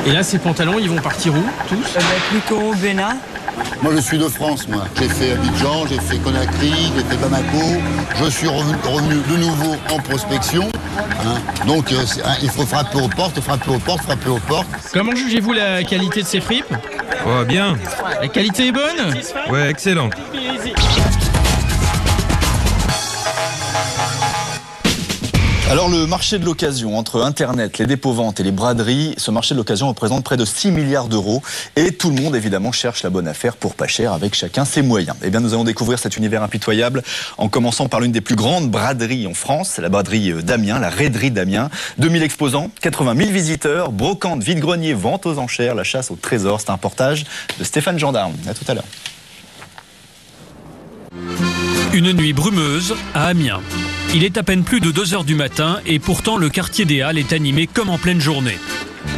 Et là, ces pantalons, ils vont partir où, tous? Plutôt au Bénin. Moi, je suis de France, moi. J'ai fait Abidjan, j'ai fait Conakry, j'ai fait Bamako. Je suis revenu de nouveau en prospection. Hein. Donc, il faut frapper aux portes, frapper aux portes, frapper aux portes. Comment jugez-vous la qualité de ces fripes? Oh, bien. La qualité est bonne? Ouais, excellent. Alors le marché de l'occasion, entre Internet, les dépôts-ventes et les braderies, ce marché de l'occasion représente près de 6 milliards d'euros et tout le monde évidemment cherche la bonne affaire pour pas cher avec chacun ses moyens. Eh bien nous allons découvrir cet univers impitoyable en commençant par l'une des plus grandes braderies en France, la braderie d'Amiens, la raiderie d'Amiens. 2000 exposants, 80 000 visiteurs, brocante, vide-grenier, vente aux enchères, la chasse au trésor. C'est un reportage de Stéphane Gendarme. À tout à l'heure. Une nuit brumeuse à Amiens. Il est à peine plus de 2 heures du matin et pourtant le quartier des Halles est animé comme en pleine journée.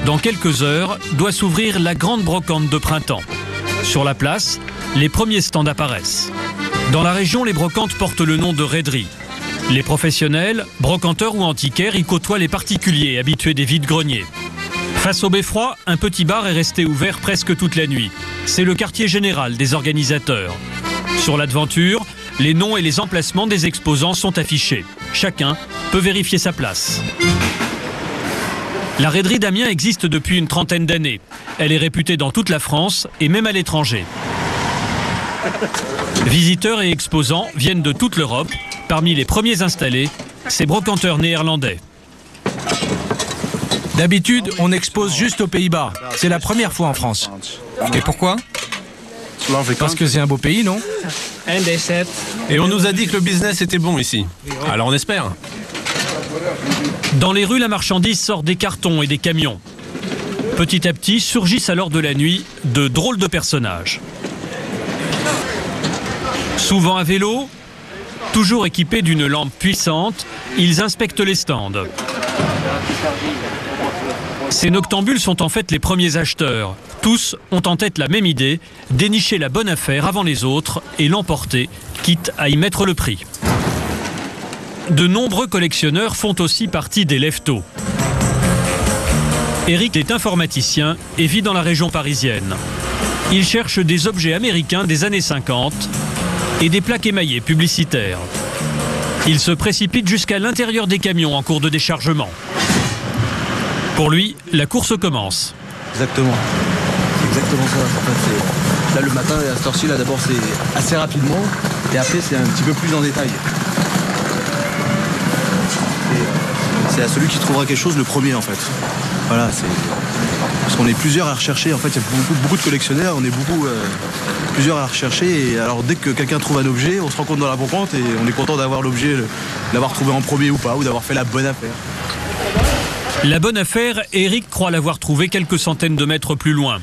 Dans quelques heures, doit s'ouvrir la grande brocante de printemps. Sur la place, les premiers stands apparaissent. Dans la région, les brocantes portent le nom de raiderie. Les professionnels, brocanteurs ou antiquaires y côtoient les particuliers habitués des vides-greniers. Face au beffroi, un petit bar est resté ouvert presque toute la nuit. C'est le quartier général des organisateurs. Sur la devanture, les noms et les emplacements des exposants sont affichés. Chacun peut vérifier sa place. La raiderie d'Amiens existe depuis une trentaine d'années. Elle est réputée dans toute la France et même à l'étranger. Visiteurs et exposants viennent de toute l'Europe. Parmi les premiers installés, ces brocanteurs néerlandais. D'habitude, on expose juste aux Pays-Bas. C'est la première fois en France. Et pourquoi? Parce que c'est un beau pays, non? Et on nous a dit que le business était bon ici. Alors on espère. Dans les rues, la marchandise sort des cartons et des camions. Petit à petit, surgissent alors de la nuit de drôles de personnages. Souvent à vélo, toujours équipés d'une lampe puissante, ils inspectent les stands. Ces noctambules sont en fait les premiers acheteurs. Tous ont en tête la même idée, dénicher la bonne affaire avant les autres et l'emporter, quitte à y mettre le prix. De nombreux collectionneurs font aussi partie des lève-tôt. Eric est informaticien et vit dans la région parisienne. Il cherche des objets américains des années 50 et des plaques émaillées publicitaires. Il se précipite jusqu'à l'intérieur des camions en cours de déchargement. Pour lui, la course commence. Exactement. C'est exactement ça. En fait, là, le matin, à cette heure-ci, là, d'abord, c'est assez rapidement. Et après, c'est un petit peu plus en détail. C'est à celui qui trouvera quelque chose le premier, en fait. Voilà, c'est... Parce qu'on est plusieurs à rechercher. En fait, il y a beaucoup de collectionneurs. On est plusieurs à rechercher. Et alors, dès que quelqu'un trouve un objet, on se rend compte dans la brocante et on est content d'avoir l'objet, l'avoir trouvé en premier ou pas, ou d'avoir fait la bonne affaire. La bonne affaire, Eric croit l'avoir trouvée quelques centaines de mètres plus loin.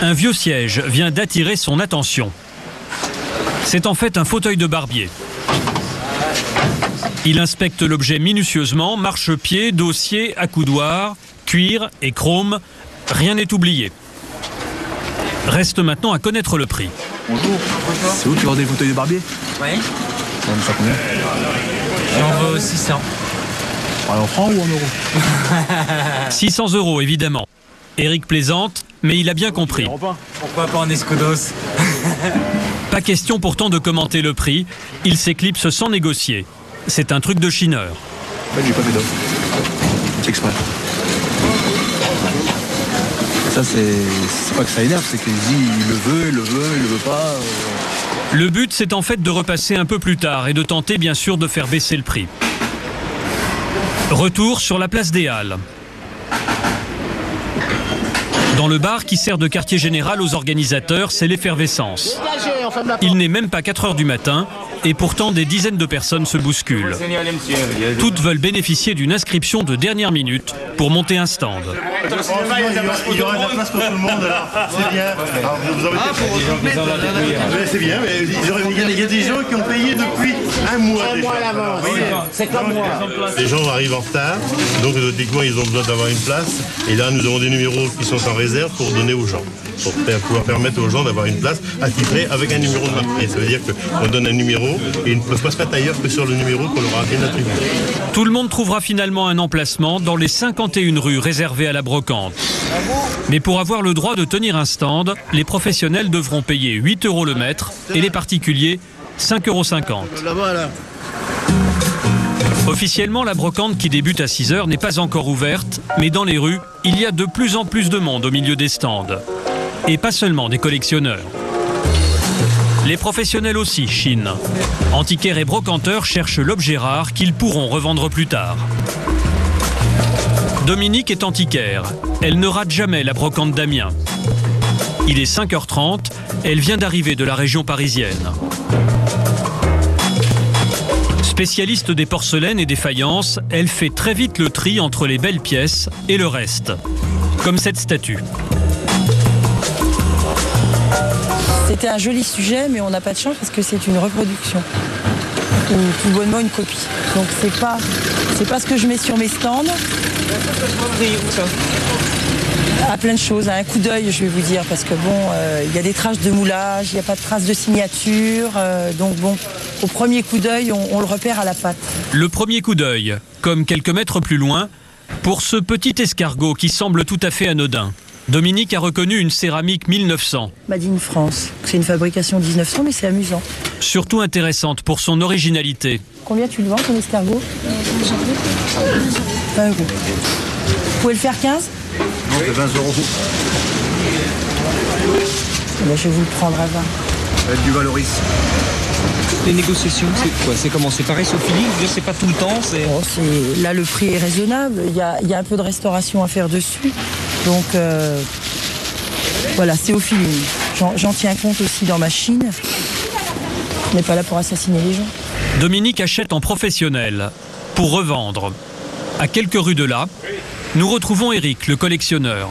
Un vieux siège vient d'attirer son attention. C'est en fait un fauteuil de barbier. Il inspecte l'objet minutieusement, marchepied, dossier, accoudoir, cuir et chrome. Rien n'est oublié. Reste maintenant à connaître le prix. Bonjour. C'est où tu vendais le fauteuil de barbier? Oui. Ça combien? J'en veux 600. En francs ou en euros? 600 € évidemment. Eric plaisante, mais il a bien compris. Pourquoi pas en escudos? Pas question pourtant de commenter le prix. Il s'éclipse sans négocier. C'est un truc de chineur. J'ai pas fait d'offre. C'est exprès. Ça, c'est pas que ça énerve, c'est qu'il dit il le veut, il le veut pas. Le but, c'est en fait de repasser un peu plus tard et de tenter bien sûr de faire baisser le prix. Retour sur la place des Halles. Dans le bar qui sert de quartier général aux organisateurs, c'est l'effervescence. Il n'est même pas 4 heures du matin et pourtant des dizaines de personnes se bousculent. Toutes veulent bénéficier d'une inscription de dernière minute pour monter un stand. Il y aura de la place pour tout le monde, alors c'est bien. Alors, vous c'est bien, mais il y a des gens qui ont payé depuis un mois déjà. C'est comme moi. Les gens arrivent en retard, donc logiquement ils ont besoin d'avoir une place. Et là nous avons des numéros qui sont en réserve pour donner aux gens. pour pouvoir permettre aux gens d'avoir une place attitrée avec un numéro de marque. Et ça veut dire qu'on donne un numéro et ils ne peuvent pas se mettre ailleurs que sur le numéro qu'on leur a bien attribué. Tout le monde trouvera finalement un emplacement dans les 51 rues réservées à la brocante. Mais pour avoir le droit de tenir un stand, les professionnels devront payer 8 € le mètre et les particuliers 5,50 €. Officiellement, la brocante qui débute à 6 h n'est pas encore ouverte, mais dans les rues, il y a de plus en plus de monde au milieu des stands. Et pas seulement des collectionneurs. Les professionnels aussi chinent. Antiquaires et brocanteurs cherchent l'objet rare qu'ils pourront revendre plus tard. Dominique est antiquaire. Elle ne rate jamais la brocante d'Amiens. Il est 5 h 30, elle vient d'arriver de la région parisienne. Spécialiste des porcelaines et des faïences, elle fait très vite le tri entre les belles pièces et le reste. Comme cette statue. C'était un joli sujet, mais on n'a pas de chance parce que c'est une reproduction. Ou plus bonnement une copie. Donc c'est pas ce que je mets sur mes stands. À plein de choses, à un coup d'œil je vais vous dire, parce que bon, il y a des traces de moulage, il n'y a pas de traces de signature, donc bon, au premier coup d'œil, on le repère à la patte. Le premier coup d'œil, comme quelques mètres plus loin, pour ce petit escargot qui semble tout à fait anodin. Dominique a reconnu une céramique 1900. Made in France, c'est une fabrication 1900, mais c'est amusant. Surtout intéressante pour son originalité. Combien tu le vends ton escargot 20 €. Vous pouvez le faire 15 ? Non, c'est 20 €. Ben, je vais vous le prendre à 20. Avec du Valoris. Les négociations, c'est quoi? C'est comment? C'est pareil, c'est au feeling? C'est pas tout le temps? Là, le prix est raisonnable. Il y a un peu de restauration à faire dessus. Donc, voilà, c'est au feeling. J'en tiens compte aussi dans ma chine. On n'est pas là pour assassiner les gens. Dominique achète en professionnel pour revendre. À quelques rues de là, nous retrouvons Eric, le collectionneur.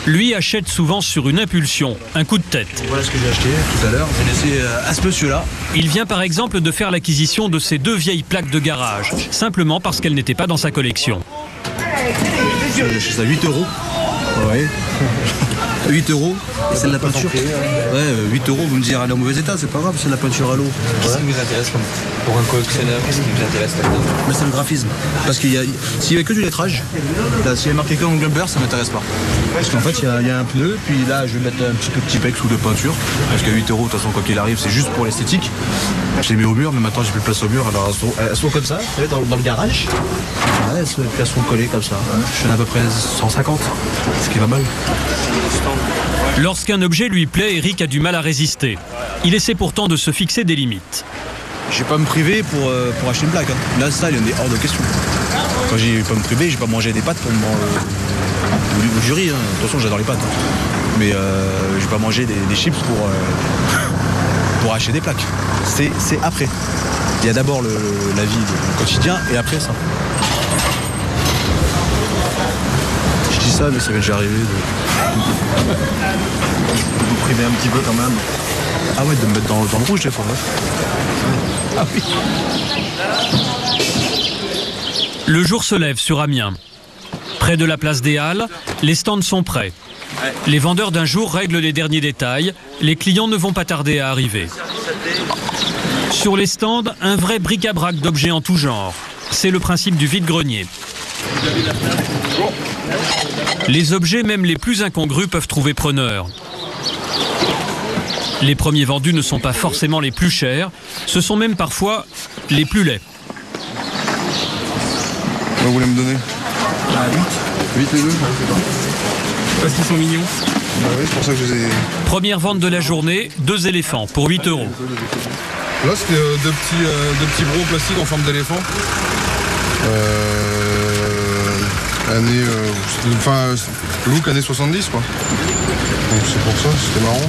Lui achète souvent sur une impulsion, un coup de tête. Voilà ce que j'ai acheté tout à l'heure. J'ai laissé à ce monsieur-là. Il vient par exemple de faire l'acquisition de ces 2 vieilles plaques de garage, simplement parce qu'elles n'étaient pas dans sa collection. J'ai acheté ça à 8 €. Ouais. 8 €. C'est de la peinture. Ouais, 8 €, vous me direz, elle est en mauvais état, c'est pas grave, c'est de la peinture à l'eau. Qu'est-ce qui vous intéresse pour un collectionneur? Qu'est-ce qui vous intéresse là-dedans? Mais c'est le graphisme. Parce s'il y avait que du lettrage, là, s'il y avait marqué comme Glumber, ça m'intéresse pas. Parce qu'en fait, il y a un pneu, puis là, je vais mettre un petit peu de Tipex ou de peinture. Parce qu'à 8 €, de toute façon, quoi qu'il arrive, c'est juste pour l'esthétique. Je les mets au mur, mais maintenant, j'ai plus de place au mur, alors elles sont comme ça, dans le garage. Ouais, elles sont collées comme ça. Je fais à peu près 150, ce qui est pas mal. Lorsqu'un objet lui plaît, Eric a du mal à résister. Il essaie pourtant de se fixer des limites. Je vais pas me priver pour acheter une plaque. Hein. Là, ça, il y en est hors de question. Quand je vais pas me priver, je vais pas manger des pâtes ou du riz. Hein. De toute façon, j'adore les pâtes. Hein. Mais je vais pas manger des chips pour acheter des plaques. C'est après. Il y a d'abord la vie du quotidien et après ça. Je dis ça, mais ça m'est déjà arrivé de vous priver un petit peu quand même. Ah ouais, de me mettre dans le rouge des fois. Ouais. Ah oui. Le jour se lève sur Amiens. Près de la place des Halles, les stands sont prêts. Les vendeurs d'un jour règlent les derniers détails. Les clients ne vont pas tarder à arriver. Sur les stands, un vrai bric-à-brac d'objets en tout genre. C'est le principe du vide-grenier. Les objets, même les plus incongrus, peuvent trouver preneur. Les premiers vendus ne sont pas forcément les plus chers, ce sont même parfois les plus laids. Vous voulez me donner 8 les deux. Parce qu'ils sont mignons. Oui, c'est pour ça que je les ai... Première vente de la journée, 2 éléphants pour 8 €. Là, c'était deux petits bros plastiques en forme d'éléphant. Look années 70 quoi. Donc c'est pour ça, c'était marrant.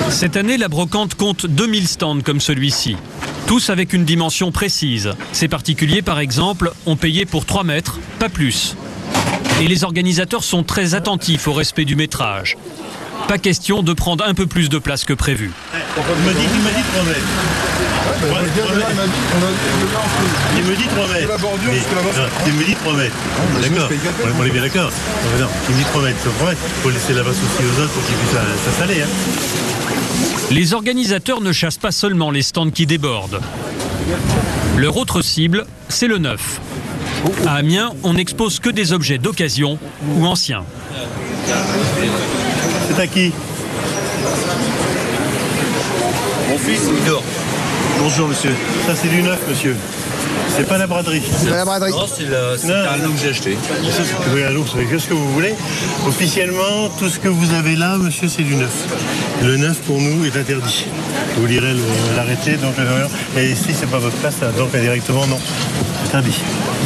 Cette année, la brocante compte 2000 stands comme celui-ci. Tous avec une dimension précise. Ces particuliers, par exemple, ont payé pour 3 mètres, pas plus. Et les organisateurs sont très attentifs au respect du métrage. Pas question de prendre un peu plus de place que prévu. Il m'a dit 3 mètres. Il me dit 3 mètres. Il me dit 3 mètres. D'accord. On est bien d'accord. Il me dit 3 mètres. Il faut laisser la place aussi aux autres pour qu'ils puissent s'installer. Les organisateurs ne chassent pas seulement les stands qui débordent. Leur autre cible, c'est le neuf. À Amiens, on n'expose que des objets d'occasion ou anciens. C'est à qui? Mon fils, il dort. Bonjour monsieur. Ça c'est du neuf monsieur. C'est pas la braderie. C'est pas la braderie. Non, c'est un lot que j'ai acheté. Ça c'est un lot, vous savez ce que vous voulez. Officiellement, tout ce que vous avez là, monsieur, c'est du neuf. Le neuf pour nous est interdit. Vous lirez l'arrêté, donc et ici c'est pas votre place, donc indirectement non. Interdit.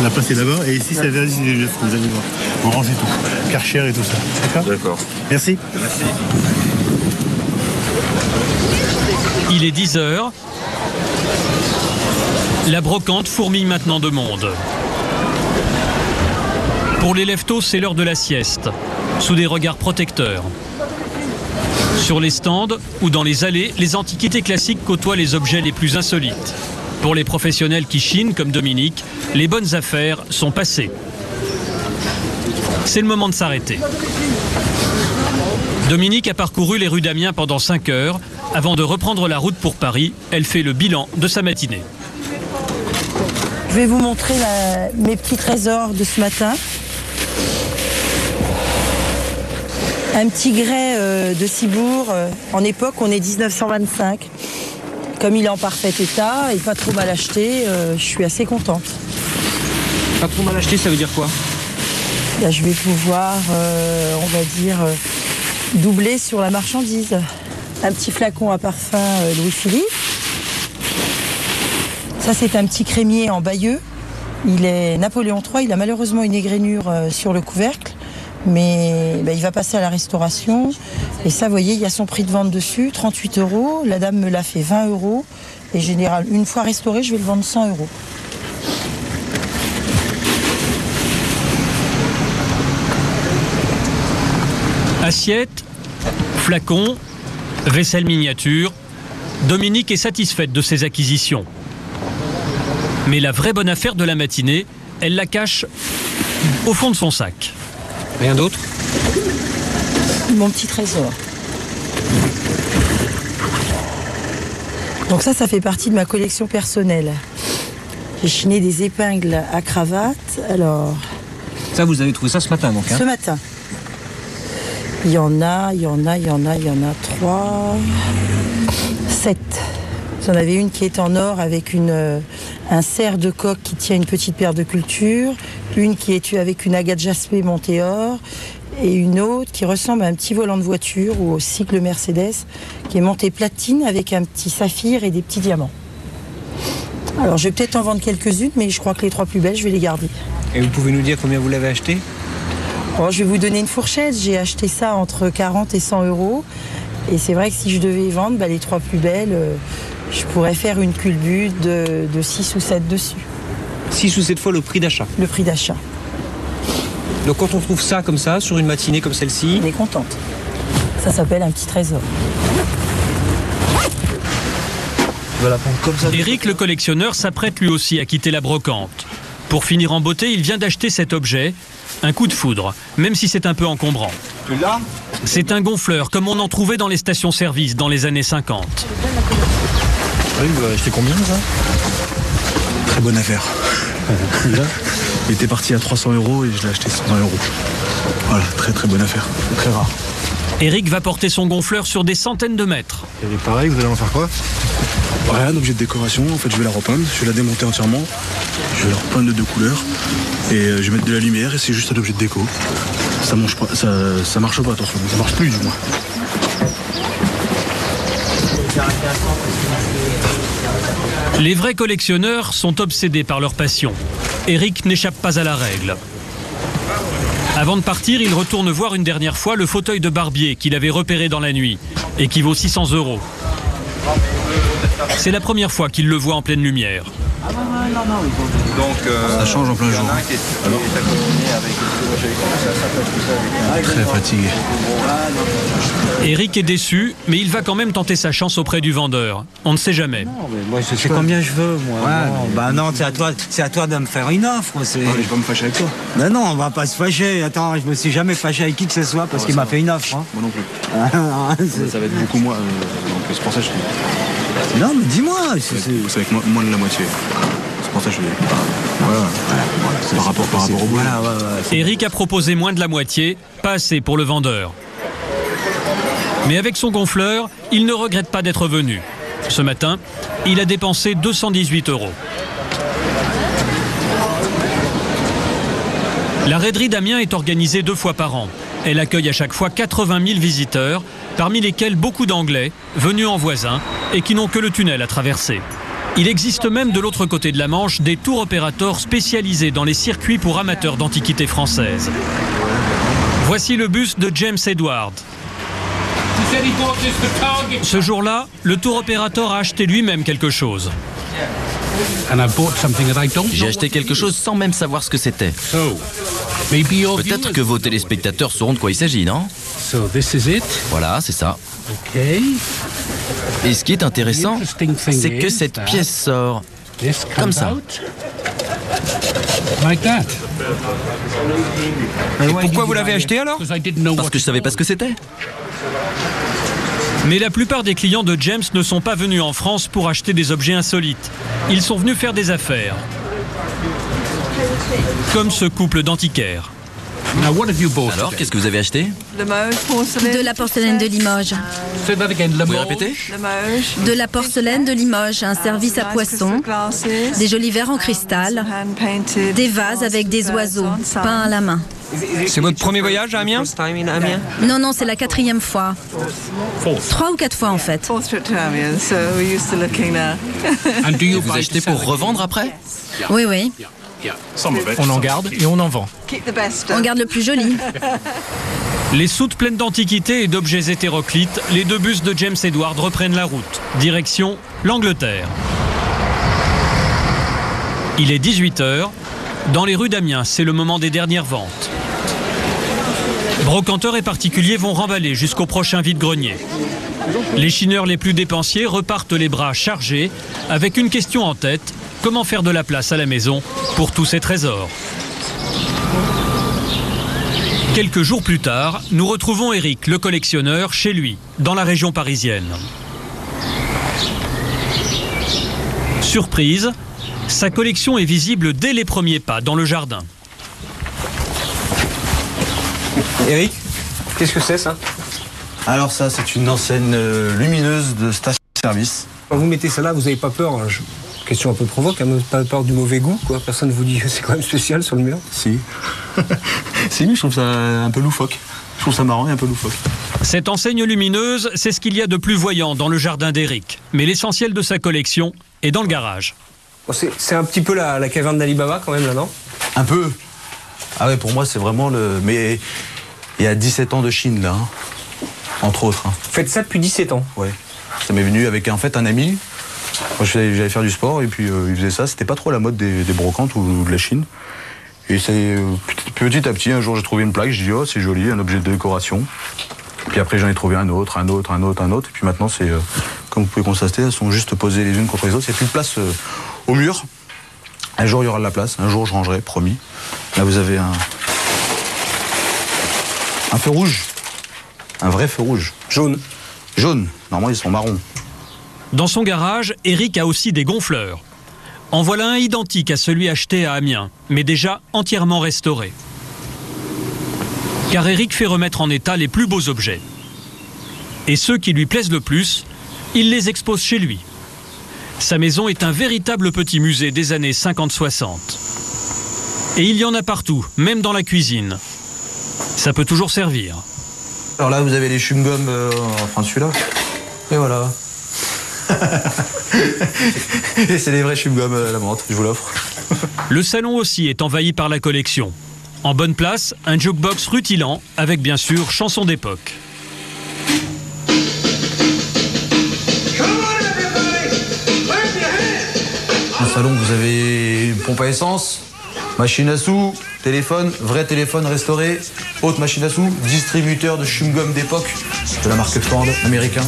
La place est là-bas et ici c'est interdit, c'est du neuf, vous allez voir. Vous rangez tout. Karcher et tout ça. D'accord? D'accord. Merci. Merci. Il est 10h. La brocante fourmille maintenant de monde. Pour les leftos, c'est l'heure de la sieste, sous des regards protecteurs. Sur les stands ou dans les allées, les antiquités classiques côtoient les objets les plus insolites. Pour les professionnels qui chinent, comme Dominique, les bonnes affaires sont passées. C'est le moment de s'arrêter. Dominique a parcouru les rues d'Amiens pendant 5 heures. Avant de reprendre la route pour Paris, elle fait le bilan de sa matinée. Je vais vous montrer mes petits trésors de ce matin. Un petit grès de Cibourg. En époque, on est 1925. Comme il est en parfait état et pas trop mal acheté, je suis assez contente. Pas trop mal acheté, ça veut dire quoi? Là, je vais pouvoir, on va dire, doubler sur la marchandise. Un petit flacon à parfum Louis-Philippe. Ça, c'est un petit crémier en Bayeux. Il est Napoléon III. Il a malheureusement une égrénure sur le couvercle. Mais il va passer à la restauration. Et ça, vous voyez, il y a son prix de vente dessus, 38 €. La dame me l'a fait 20 €. Et général, une fois restauré, je vais le vendre 100 €. Assiette, flacon, vaisselle miniature. Dominique est satisfaite de ses acquisitions. Mais la vraie bonne affaire de la matinée, elle la cache au fond de son sac. Rien d'autre? Mon petit trésor. Donc ça fait partie de ma collection personnelle. J'ai chiné des épingles à cravate. Alors. Ça, vous avez trouvé ça ce matin, donc, hein? Ce matin. Il y en a 3, 7. J'en avais une qui est en or avec un cerf de coq qui tient une petite paire de culture, une qui est avec une agate jaspée montée or, et une autre qui ressemble à un petit volant de voiture ou au cycle Mercedes, qui est monté platine avec un petit saphir et des petits diamants. Alors je vais peut-être en vendre quelques-unes, mais je crois que les 3 plus belles, je vais les garder. Et vous pouvez nous dire combien vous l'avez acheté? Oh, je vais vous donner une fourchette. J'ai acheté ça entre 40 et 100 €. Et c'est vrai que si je devais vendre les 3 plus belles, je pourrais faire une culbute de 6 ou 7 dessus. 6 ou 7 fois le prix d'achat? Le prix d'achat. Donc quand on trouve ça comme ça, sur une matinée comme celle-ci... On est contente. Ça s'appelle un petit trésor. Eric, le collectionneur, s'apprête lui aussi à quitter la brocante. Pour finir en beauté, il vient d'acheter cet objet. Un coup de foudre, même si c'est un peu encombrant. C'est un gonfleur, comme on en trouvait dans les stations-service dans les années 50. Oui, vous l'avez acheté combien, ça? Très bonne affaire. Il était parti à 300 € et je l'ai acheté 120 €. Voilà, très très bonne affaire. Très rare. Eric va porter son gonfleur sur des centaines de mètres. Et pareil, vous allez en faire quoi? Rien, un objet de décoration. En fait, je vais la repeindre, je vais la démonter entièrement. Je vais la repeindre de 2 couleurs. Et je vais mettre de la lumière et c'est juste un objet de déco. Ça marche pas, ça marche pas, attention, ça marche plus du moins. Les vrais collectionneurs sont obsédés par leur passion. Eric n'échappe pas à la règle. Avant de partir, il retourne voir une dernière fois le fauteuil de barbier qu'il avait repéré dans la nuit et qui vaut 600 €. C'est la première fois qu'il le voit en pleine lumière. Donc, ça change en plein jour. Très fatigué. Eric est déçu, mais il va quand même tenter sa chance auprès du vendeur. On ne sait jamais. Moi, je sais combien je veux, moi. Ouais, Non, bah non, c'est à toi de me faire une offre. Je vais pas me fâcher avec toi. Mais non, on va pas se fâcher. Attends, je me suis jamais fâché avec qui que ce soit parce qu'il m'a fait une offre. Hein. Moi non plus. Ça va être beaucoup moins. Donc c'est pour ça que je dis. Non, mais dis-moi. C'est avec moins de la moitié. C'est pour ça que je dis. Ouais. Par rapport au bout. Eric a proposé moins de la moitié, pas assez pour le vendeur. Mais avec son gonfleur, il ne regrette pas d'être venu. Ce matin, il a dépensé 218 €. La raiderie d'Amiens est organisée 2 fois par an. Elle accueille à chaque fois 80 000 visiteurs, parmi lesquels beaucoup d'Anglais, venus en voisin et qui n'ont que le tunnel à traverser. Il existe même de l'autre côté de la Manche des tours opérateurs spécialisés dans les circuits pour amateurs d'antiquités françaises. Voici le buste de James Edward. Ce jour-là, le tour opérateur a acheté lui-même quelque chose. J'ai acheté quelque chose sans même savoir ce que c'était. Peut-être que vos téléspectateurs sauront de quoi il s'agit, non? Voilà, c'est ça. Et ce qui est intéressant, c'est que cette pièce sort comme ça. Et pourquoi vous l'avez acheté alors? Parce que je savais pas ce que c'était. Mais la plupart des clients de James ne sont pas venus en France pour acheter des objets insolites. Ils sont venus faire des affaires. Comme ce couple d'antiquaires. Alors, qu'est-ce que vous avez acheté? De la porcelaine de Limoges. Vous pouvez répéter? De la porcelaine de Limoges, un service à poissons, des jolis verres en cristal, des vases avec des oiseaux, peints à la main. C'est votre premier voyage à Amiens? Non, non, c'est la 4e fois. 3 ou 4 fois en fait. Et vous achetez pour revendre après? Oui, oui. On en garde et on en vend. On garde le plus joli. Les soutes pleines d'antiquités et d'objets hétéroclites, les 2 bustes de James Edward reprennent la route. Direction l'Angleterre. Il est 18 h. Dans les rues d'Amiens, c'est le moment des dernières ventes. Brocanteurs et particuliers vont remballer jusqu'au prochain vide-grenier. Les chineurs les plus dépensiers repartent les bras chargés avec une question en tête: comment faire de la place à la maison pour tous ces trésors? Quelques jours plus tard, nous retrouvons Eric, le collectionneur, chez lui, dans la région parisienne. Surprise, sa collection est visible dès les premiers pas dans le jardin. Eric, qu'est-ce que c'est ça? Alors ça, c'est une enseigne lumineuse de station-service. Quand vous mettez ça là, vous n'avez pas peur, hein, question un peu provoque, hein, pas peur du mauvais goût, quoi. Personne ne vous dit que c'est quand même spécial sur le mur? Si. Si, mais je trouve ça un peu loufoque. Je trouve ça marrant et un peu loufoque. Cette enseigne lumineuse, c'est ce qu'il y a de plus voyant dans le jardin d'Eric. Mais l'essentiel de sa collection est dans le garage. Bon, c'est un petit peu la caverne d'Ali Baba quand même là, non? Un peu. Ah ouais, pour moi, c'est vraiment le... Mais il y a 17 ans de Chine, là. Hein. Entre autres. Hein. Vous faites ça depuis 17 ans? Ouais. Ça m'est venu avec en fait un ami. Moi, j'allais faire du sport et puis il faisait ça. C'était pas trop la mode des brocantes ou de la Chine. Et c'est petit à petit, un jour, j'ai trouvé une plaque. Je dis, oh, c'est joli, un objet de décoration. Puis après, j'en ai trouvé un autre. Et puis maintenant, c'est comme vous pouvez constater, elles sont juste posées les unes contre les autres. Il n'y a plus de place au mur. Un jour, il y aura de la place. Un jour, je rangerai, promis. Là, vous avez un feu rouge. Un vrai feu rouge. Jaune. Jaune. Normalement, ils sont marrons. Dans son garage, Eric a aussi des gonfleurs. En voilà un identique à celui acheté à Amiens, mais déjà entièrement restauré. Car Eric fait remettre en état les plus beaux objets. Et ceux qui lui plaisent le plus, il les expose chez lui. Sa maison est un véritable petit musée des années 50-60. Et il y en a partout, même dans la cuisine. Ça peut toujours servir. Alors là, vous avez les chewing-gums, enfin celui-là. Et voilà. Et c'est des vrais chewing-gums à la menthe, je vous l'offre. Le salon aussi est envahi par la collection. En bonne place, un jukebox rutilant avec bien sûr chansons d'époque. Dans le salon, vous pompe à essence, machine à sous, téléphone, vrai téléphone restauré, haute machine à sous, distributeur de chewing-gum d'époque, de la marque Ford américain.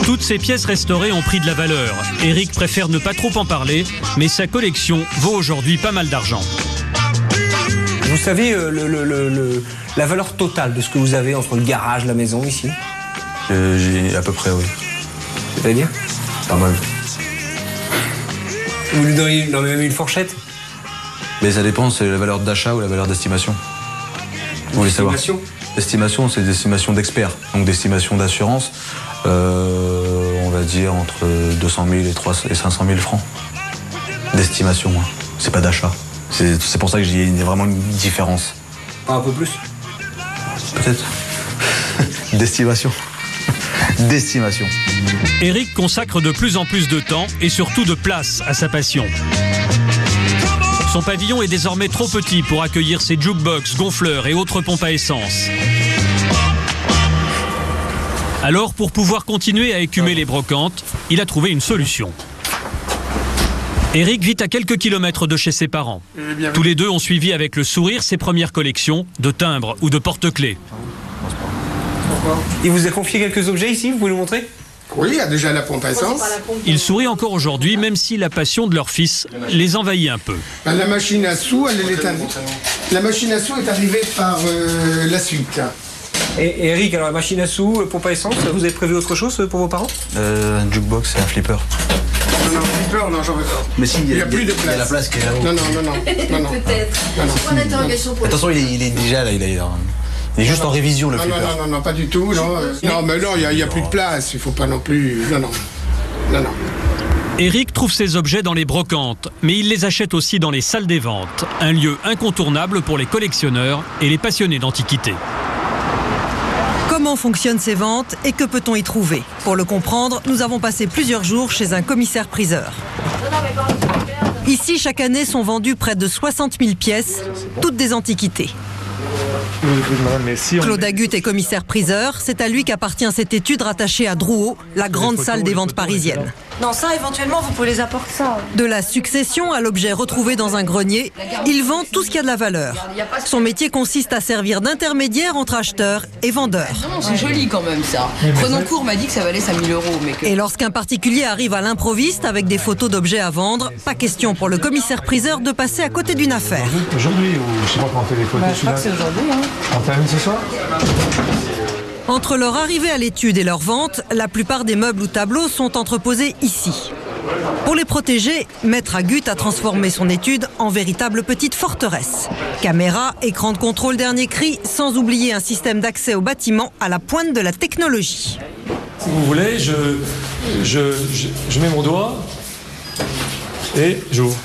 Toutes ces pièces restaurées ont pris de la valeur. Eric préfère ne pas trop en parler, mais sa collection vaut aujourd'hui pas mal d'argent. Vous savez la valeur totale de ce que vous avez entre le garage, la maison ici? J'ai à peu près, oui. C'est-à-dire? Pas mal. Vous lui donneriez même une fourchette? Mais ça dépend, c'est la valeur d'achat ou la valeur d'estimation. Vous voulez savoir? L'estimation, c'est des estimations d'experts, donc d'estimation d'assurance. On va dire entre 200 000 et 500 000 francs d'estimation. Hein. C'est pas d'achat. C'est pour ça que j'ai vraiment une différence. Un peu plus? Peut-être. D'estimation. D'estimation. Eric consacre de plus en plus de temps et surtout de place à sa passion. Son pavillon est désormais trop petit pour accueillir ses jukebox, gonfleurs et autres pompes à essence. Alors, pour pouvoir continuer à écumer les brocantes, il a trouvé une solution. Eric vit à quelques kilomètres de chez ses parents. Tous les deux ont suivi avec le sourire ses premières collections de timbres ou de porte-clés. Il vous a confié quelques objets ici, vous pouvez nous montrer? Oui, il y a déjà la pompe à essence. Il sourit encore aujourd'hui, même si la passion de leur fils les envahit un peu. La machine à sous, la machine à sous est arrivée par la suite. Et Eric, alors la machine à sous, pompe à essence, vous avez prévu autre chose pour vos parents? Un jukebox et un flipper. Non, flipper, non, j'en veux pas. Mais si, il y a plus de place. Il y a la place qui est là-haut. Non. Peut-être. Point d'interrogation pour Attention, il est déjà là, il est juste en révision, le flipper. Non, pas du tout. Non, mais non, il n'y a plus de place. Il faut pas non plus. Non. Eric trouve ses objets dans les brocantes, mais il les achète aussi dans les salles des ventes, un lieu incontournable pour les collectionneurs et les passionnés d'antiquités. Comment fonctionnent ces ventes et que peut-on y trouver? Pour le comprendre, nous avons passé plusieurs jours chez un commissaire-priseur. Ici, chaque année, sont vendues près de 60 000 pièces, toutes des antiquités. Claude Agut est commissaire-priseur. C'est à lui qu'appartient cette étude rattachée à Drouot, la grande salle des ventes parisiennes. Non, ça, éventuellement, vous pouvez les apporter ça. De la succession à l'objet retrouvé dans un grenier, il vend tout ce qui a de la valeur. Son métier consiste à servir d'intermédiaire entre acheteurs et vendeurs. Non, c'est joli quand même ça. Prenoncourt m'a dit que ça valait 5 000 €. Et lorsqu'un particulier arrive à l'improviste avec des photos d'objets à vendre, pas question pour le commissaire-priseur de passer à côté d'une affaire. Aujourd'hui, ou je sais pas quand on fait les photos. Je crois que c'est aujourd'hui. On termine ce soir? Entre leur arrivée à l'étude et leur vente, la plupart des meubles ou tableaux sont entreposés ici. Pour les protéger, Maître Agut a transformé son étude en véritable petite forteresse. Caméra, écran de contrôle dernier cri, sans oublier un système d'accès au bâtiment à la pointe de la technologie. Si vous voulez, je mets mon doigt et j'ouvre.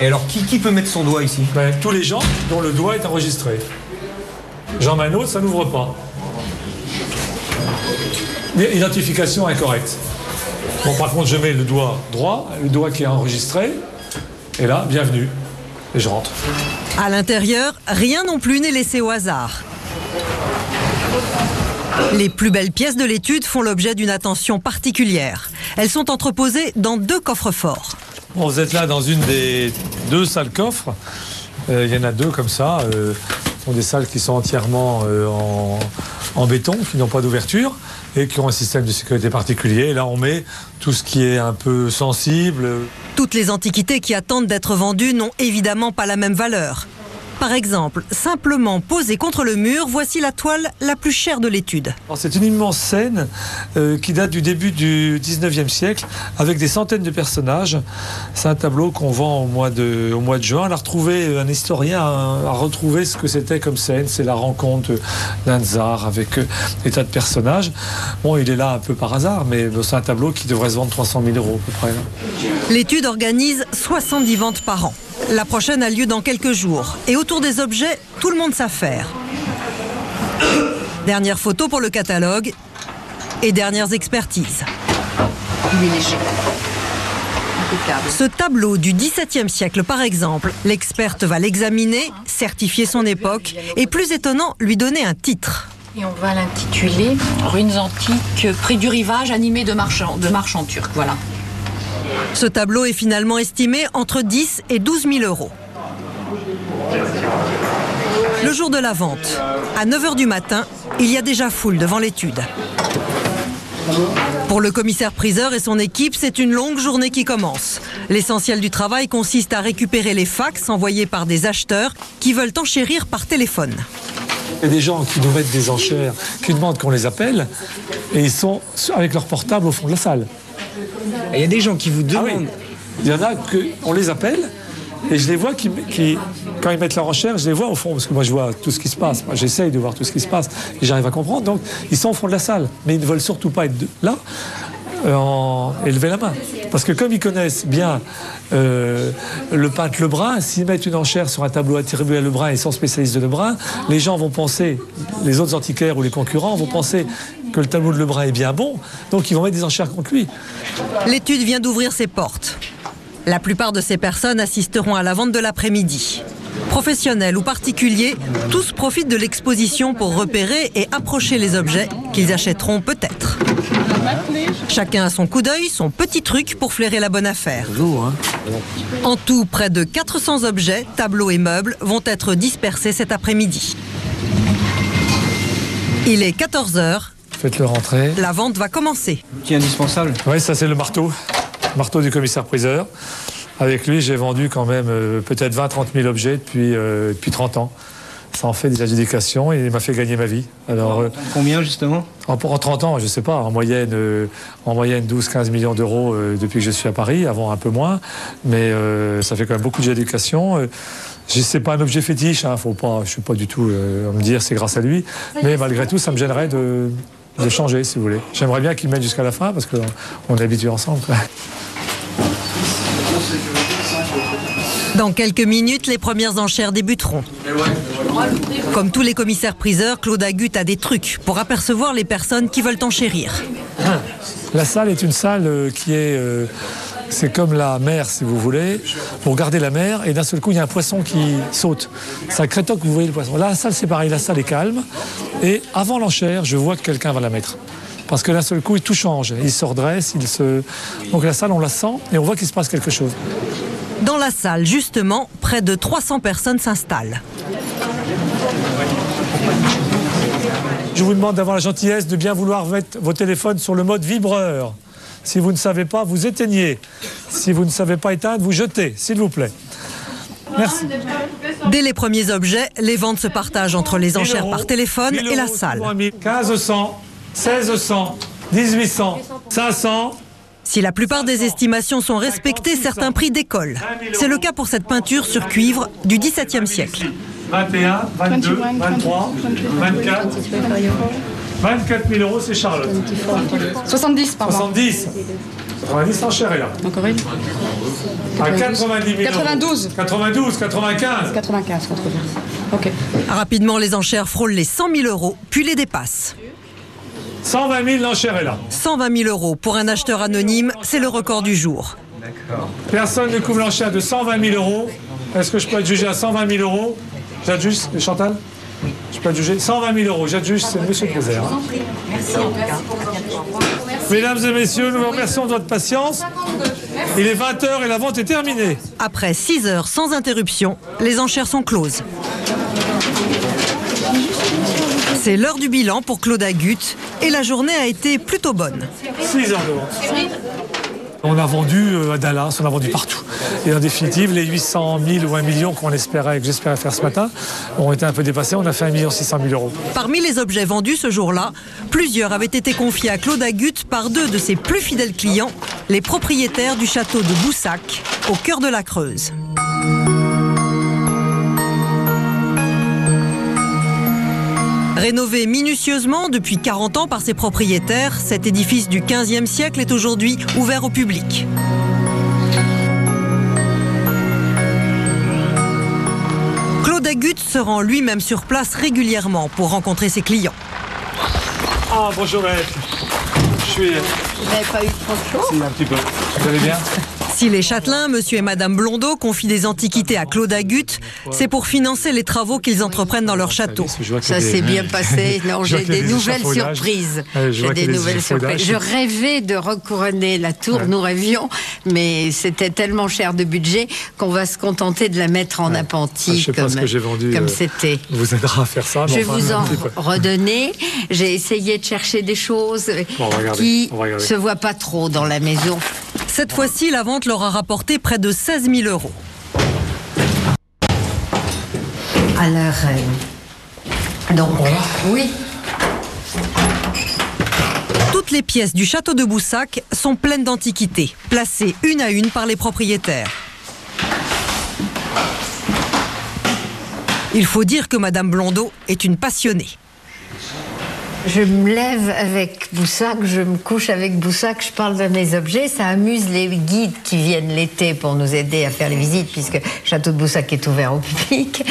Et alors, qui peut mettre son doigt ici? Tous les gens dont le doigt est enregistré. Jean Manot, ça n'ouvre pas. Identification incorrecte. Bon, par contre, je mets le doigt droit, le doigt qui est enregistré, et là, bienvenue. Et je rentre. À l'intérieur, rien non plus n'est laissé au hasard. Les plus belles pièces de l'étude font l'objet d'une attention particulière. Elles sont entreposées dans 2 coffres-forts. Bon, vous êtes là dans une des 2 salles coffres. Il y en a 2 comme ça. Ce sont des salles qui sont entièrement en béton, qui n'ont pas d'ouverture et qui ont un système de sécurité particulier. Et là, on met tout ce qui est un peu sensible. Toutes les antiquités qui attendent d'être vendues n'ont évidemment pas la même valeur. Par exemple, simplement posée contre le mur, voici la toile la plus chère de l'étude. C'est une immense scène qui date du début du 19e siècle, avec des centaines de personnages. C'est un tableau qu'on vend au mois de juin. Un historien a retrouvé ce que c'était comme scène. C'est la rencontre d'un tsar avec des tas de personnages. Bon, il est là un peu par hasard, mais c'est un tableau qui devrait se vendre 300 000 € à peu près. L'étude organise 70 ventes par an. La prochaine a lieu dans quelques jours. Et autour des objets, tout le monde s'affaire. Dernière photo pour le catalogue et dernières expertises. Il est léger. Ce tableau du XVIIe siècle, par exemple, l'experte va l'examiner, certifier son époque et, plus étonnant, lui donner un titre. Et on va l'intituler « Ruines antiques près du rivage animées de marchands turcs ». Voilà. Ce tableau est finalement estimé entre 10 et 12 000 euros. Le jour de la vente, à 9h du matin, il y a déjà foule devant l'étude. Pour le commissaire-priseur et son équipe, c'est une longue journée qui commence. L'essentiel du travail consiste à récupérer les fax envoyés par des acheteurs qui veulent enchérir par téléphone. Il y a des gens qui nous mettent des enchères, qui demandent qu'on les appelle, et ils sont avec leur portable au fond de la salle. Il y a des gens qui vous demandent... Ah oui. Il y en a qu'on les appelle, et je les vois quand ils mettent leur enchère, je les vois au fond, parce que moi je vois tout ce qui se passe. Moi j'essaye de voir tout ce qui se passe, et j'arrive à comprendre. Donc ils sont au fond de la salle, mais ils ne veulent surtout pas être là et lever la main. Parce que comme ils connaissent bien le peintre Lebrun, s'ils mettent une enchère sur un tableau attribué à Lebrun et ils sont spécialistes de Lebrun, les gens vont penser, les autres antiquaires ou les concurrents vont penser que le tableau de Lebrun est bien bon, donc ils vont mettre des enchères contre lui. L'étude vient d'ouvrir ses portes. La plupart de ces personnes assisteront à la vente de l'après-midi. Professionnels ou particuliers, tous profitent de l'exposition pour repérer et approcher les objets qu'ils achèteront peut-être. Chacun a son coup d'œil, son petit truc pour flairer la bonne affaire. En tout, près de 400 objets, tableaux et meubles vont être dispersés cet après-midi. Il est 14h. Faites-le rentrer. La vente va commencer. Qui est indispensable? Oui, ça c'est le marteau. Marteau du commissaire-priseur. Avec lui, j'ai vendu quand même peut-être 20-30 000 objets depuis 30 ans. Ça en fait des adjudications et il m'a fait gagner ma vie. Alors, combien justement? En 30 ans, je ne sais pas, en moyenne 12-15 millions d'euros depuis que je suis à Paris, avant un peu moins. Mais ça fait quand même beaucoup d'adjudications. C'est pas un objet fétiche, hein, faut pas, je ne suis pas du tout me dire c'est grâce à lui. Mais malgré tout, ça me gênerait de changer, si vous voulez. J'aimerais bien qu'il mène jusqu'à la fin parce qu'on est habitués ensemble. Dans quelques minutes, les premières enchères débuteront. Comme tous les commissaires-priseurs, Claude Agut a des trucs pour apercevoir les personnes qui veulent enchérir. La salle est une salle qui est... c'est comme la mer, si vous voulez. Vous regardez la mer et d'un seul coup, il y a un poisson qui saute. C'est un crétoc que vous voyez le poisson. Là, la salle, c'est pareil. La salle est calme. Et avant l'enchère, je vois que quelqu'un va la mettre. Parce que d'un seul coup, tout change. Il se redresse, Donc la salle, on la sent et on voit qu'il se passe quelque chose. Dans la salle, justement, près de 300 personnes s'installent. Je vous demande d'avoir la gentillesse de bien vouloir mettre vos téléphones sur le mode vibreur. Si vous ne savez pas, vous éteignez. Si vous ne savez pas éteindre, vous jetez, s'il vous plaît. Merci. Dès les premiers objets, les ventes se partagent entre les enchères par téléphone et la salle. 1500, 1600, 1800, 500... Si la plupart des estimations sont respectées, certains prix décollent. C'est le cas pour cette peinture sur cuivre du XVIIe siècle. 21, 22, 23, 24... 24 000 euros, c'est Charlotte. 70, pardon. 70. 90, l'enchère est là. Encore une. À 90 000 92. 92, 95. 95, 80. Ok. Rapidement, les enchères frôlent les 100 000 euros, puis les dépassent. 120 000, l'enchère est là. 120 000 euros pour un acheteur anonyme, c'est le record du jour. D'accord. Personne ne couvre l'enchère de 120 000 euros. Est-ce que je peux être jugé à 120 000 euros? J'adjuge, Chantal? Je peux être jugé 120 000 euros. J'adjuge, c'est monsieur le Président. Merci. Mesdames et messieurs, nous vous remercions de votre patience. Il est 20h et la vente est terminée. Après 6 heures sans interruption, les enchères sont closes. C'est l'heure du bilan pour Claude Agut et la journée a été plutôt bonne. 6 heures de vente. On a vendu à Dallas, on a vendu partout. Et en définitive, les 800 000 ou 1 million que j'espérais faire ce matin ont été un peu dépassés. On a fait 1 600 000 euros. Parmi les objets vendus ce jour-là, plusieurs avaient été confiés à Claude Agut par 2 de ses plus fidèles clients, les propriétaires du château de Boussac, au cœur de la Creuse. Rénové minutieusement depuis 40 ans par ses propriétaires, cet édifice du XVe siècle est aujourd'hui ouvert au public. Claude Agut se rend lui-même sur place régulièrement pour rencontrer ses clients. Ah, bonjour maître. Je suis... Vous n'avez pas eu trop chaud? Si, un petit peu. Vous allez bien? Si les châtelains, monsieur et madame Blondeau, confient des antiquités à Claude Agut, c'est pour financer les travaux qu'ils entreprennent dans leur château. Ça s'est bien passé. Non, j'ai des nouvelles surprises. J'ai des nouvelles surprises. Je rêvais de recouronner la tour, nous rêvions, mais c'était tellement cher de budget qu'on va se contenter de la mettre en appentis comme c'était. Vous aidera à faire ça. Je vais vous en redonner. J'ai essayé de chercher des choses qui ne se voient pas trop dans la maison. Cette fois-ci, la vente leur a rapporté près de 16 000 €. Alors, donc, oui. Toutes les pièces du château de Boussac sont pleines d'antiquités, placées une à une par les propriétaires. Il faut dire que madame Blondeau est une passionnée. Je me lève avec Boussac, je me couche avec Boussac, je parle de mes objets. Ça amuse les guides qui viennent l'été pour nous aider à faire les visites, puisque le château de Boussac est ouvert au public.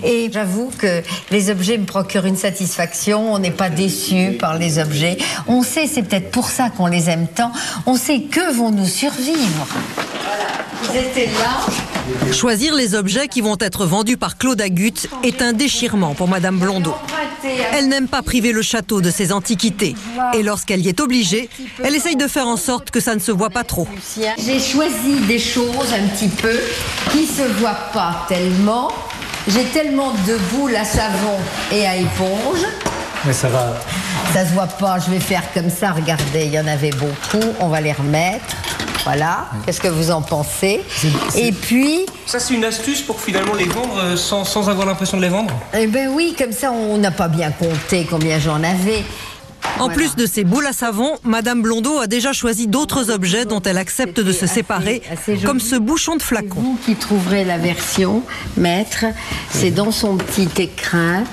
Et j'avoue que les objets me procurent une satisfaction. On n'est pas déçu par les objets. On sait, c'est peut-être pour ça qu'on les aime tant, on sait que vont nous survivre. Voilà, ils étaient là. Choisir les objets qui vont être vendus par Claude Agut est un déchirement pour madame Blondeau. Elle n'aime pas priver le château de ses antiquités. Et lorsqu'elle y est obligée, elle essaye de faire en sorte que ça ne se voit pas trop. J'ai choisi des choses un petit peu qui ne se voient pas tellement. J'ai tellement de boules à savon et à éponge. Mais ça va. Ça se voit pas, je vais faire comme ça, regardez, il y en avait beaucoup, on va les remettre. Voilà, qu'est-ce que vous en pensez? Et puis... Ça, c'est une astuce pour finalement les vendre sans avoir l'impression de les vendre? Eh bien oui, comme ça, on n'a pas bien compté combien j'en avais. En plus de ces boules à savon, madame Blondeau a déjà choisi d'autres objets dont elle accepte de se séparer, comme ce bouchon de flacon. C'est vous qui trouverez la version, maître. C'est dans son petit écrin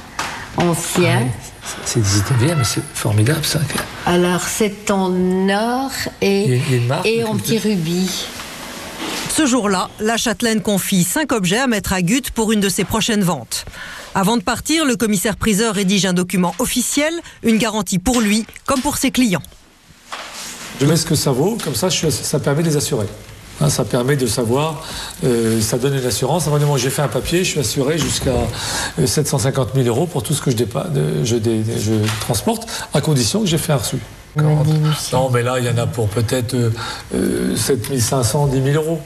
ancien. C'est des Italiens, mais c'est formidable ça. Alors c'est en or et en petit rubis. Ce jour-là, la châtelaine confie 5 objets à maître Agut pour une de ses prochaines ventes. Avant de partir, le commissaire-priseur rédige un document officiel, une garantie pour lui comme pour ses clients. Je mets ce que ça vaut, comme ça ça permet de les assurer. Hein, ça permet de savoir, ça donne une assurance. À un moment, j'ai fait un papier, je suis assuré jusqu'à 750 000 € pour tout ce que je transporte, à condition que j'ai fait un reçu. Non, mais là, il y en a pour peut-être 7 500, 10 000 €.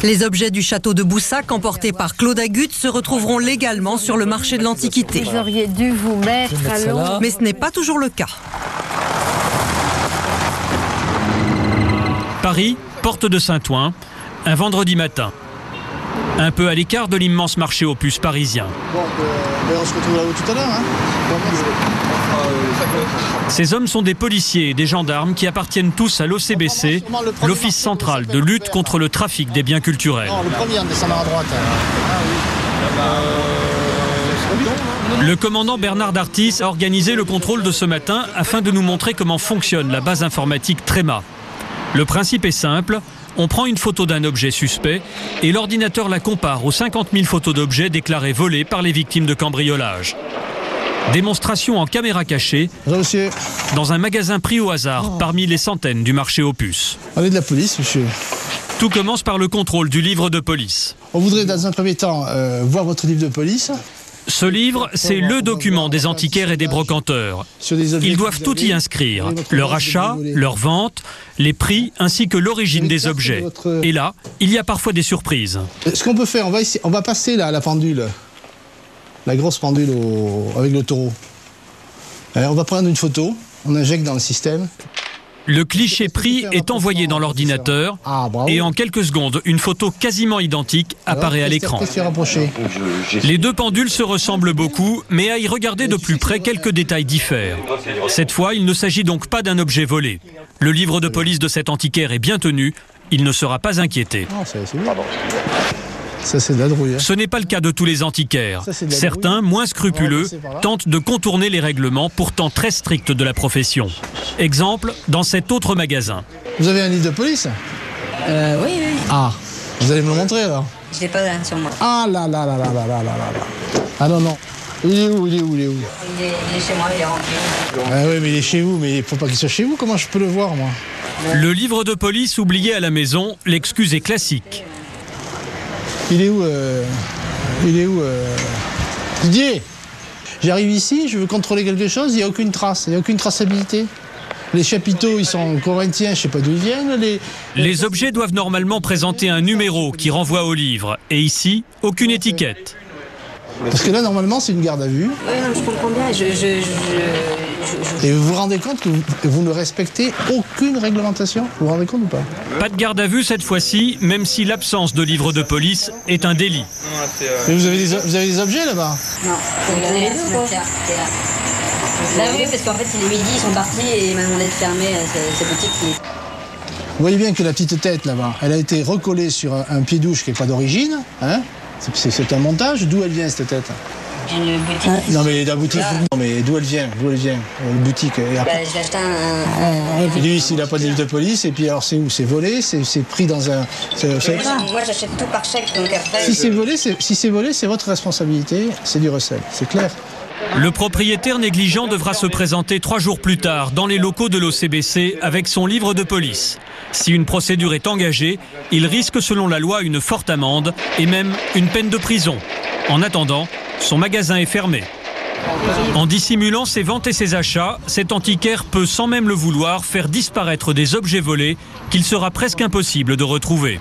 Les objets du château de Boussac, emportés par Claude Agut, se retrouveront légalement sur le marché de l'Antiquité. Vous auriez dû vous mettre à l'eau. Mais ce n'est pas toujours le cas. Paris, porte de Saint-Ouen, un vendredi matin. Un peu à l'écart de l'immense marché aux puces parisien. Bon, on se retrouve là-haut tout à l'heure. Hein. Ces hommes sont des policiers et des gendarmes qui appartiennent tous à l'OCBC, l'Office central de lutte contre le trafic des biens culturels. Non, le premier en descendant à droite. Le commandant Bernard Dartis a organisé le contrôle de ce matin afin de nous montrer comment fonctionne la base informatique Tréma. Le principe est simple, on prend une photo d'un objet suspect et l'ordinateur la compare aux 50 000 photos d'objets déclarés volés par les victimes de cambriolage. Démonstration en caméra cachée dans un magasin pris au hasard parmi les centaines du marché aux puces. On est de la police, monsieur. Tout commence par le contrôle du livre de police. On voudrait dans un premier temps voir votre livre de police. Ce livre, c'est le document des antiquaires et des brocanteurs. Ils doivent tout y inscrire, leur achat, leur vente, les prix ainsi que l'origine des objets. Et là, il y a parfois des surprises. Ce qu'on peut faire, on va passer là, la pendule, la grosse pendule avec le taureau. On va prendre une photo, on injecte dans le système. Le cliché pris est envoyé dans l'ordinateur et en quelques secondes, une photo quasiment identique apparaît à l'écran. Les deux pendules se ressemblent beaucoup, mais à y regarder de plus près, quelques détails diffèrent. Cette fois, il ne s'agit donc pas d'un objet volé. Le livre de police de cet antiquaire est bien tenu, il ne sera pas inquiété. Ça, c'est de la drouille. Ce n'est pas le cas de tous les antiquaires. Certains, moins scrupuleux, tentent de contourner les règlements pourtant très stricts de la profession. Exemple, dans cet autre magasin. Vous avez un livre de police? Oui. Ah, vous allez me le montrer alors? Je l'ai pas là sur moi. Ah là là là là là là là là. Ah non. Il est où Il est chez moi, il est rentré. Ah oui, mais il est chez vous, mais il faut pas qu'il soit chez vous. Comment je peux le voir, moi? Le livre de police oublié à la maison, l'excuse est classique. Il est où Didier, j'arrive ici, je veux contrôler quelque chose, il n'y a aucune trace, il n'y a aucune traçabilité. Les chapiteaux, ils sont corinthiens, je sais pas d'où ils viennent. Les objets doivent normalement présenter un numéro qui renvoie au livre. Et ici, aucune étiquette. Parce que là, normalement, c'est une garde à vue. Oui, non, je comprends bien. Et vous vous rendez compte que vous ne respectez aucune réglementation? Vous vous rendez compte ou pas? Pas de garde à vue cette fois-ci, même si l'absence de livre de police est un délit. Mais vous avez des objets là-bas? Non, faut regarder les deux, quoi. Là, oui, parce qu'en fait, il est midi, ils sont partis et ils m'ont demandé de fermer ces boutiques. Vous voyez bien que la petite tête là-bas, elle a été recollée sur un pied-douche qui n'est pas d'origine. Hein? C'est un montage. D'où elle vient cette tête? D'une boutique. Non mais la boutique. Non mais d'où elle vient? Une boutique. Et après... j'ai acheté un... Lui ici, il n'a pas de livre de police. Et puis alors c'est où? C'est volé? C'est pris dans un... Moi j'achète tout par chèque. Donc après, si c'est volé, c'est votre responsabilité. C'est du recel. C'est clair. Le propriétaire négligent devra se présenter 3 jours plus tard dans les locaux de l'OCBC avec son livre de police. Si une procédure est engagée, il risque selon la loi une forte amende et même une peine de prison. En attendant, son magasin est fermé. En dissimulant ses ventes et ses achats, cet antiquaire peut sans même le vouloir faire disparaître des objets volés qu'il sera presque impossible de retrouver.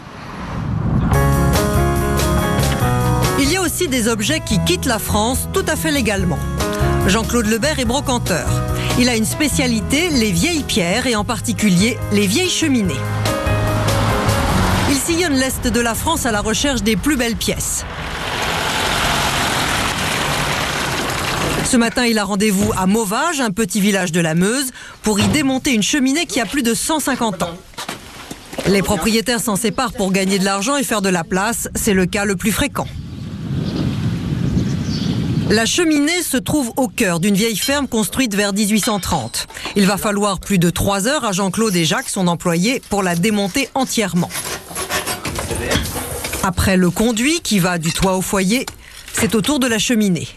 Il y a aussi des objets qui quittent la France tout à fait légalement. Jean-Claude Lebert est brocanteur. Il a une spécialité, les vieilles pierres et en particulier les vieilles cheminées. Il sillonne l'Est de la France à la recherche des plus belles pièces. Ce matin, il a rendez-vous à Mauvage, un petit village de la Meuse, pour y démonter une cheminée qui a plus de 150 ans. Les propriétaires s'en séparent pour gagner de l'argent et faire de la place. C'est le cas le plus fréquent. La cheminée se trouve au cœur d'une vieille ferme construite vers 1830. Il va falloir plus de 3 heures à Jean-Claude et Jacques, son employé, pour la démonter entièrement. Après le conduit qui va du toit au foyer, c'est au tour de la cheminée.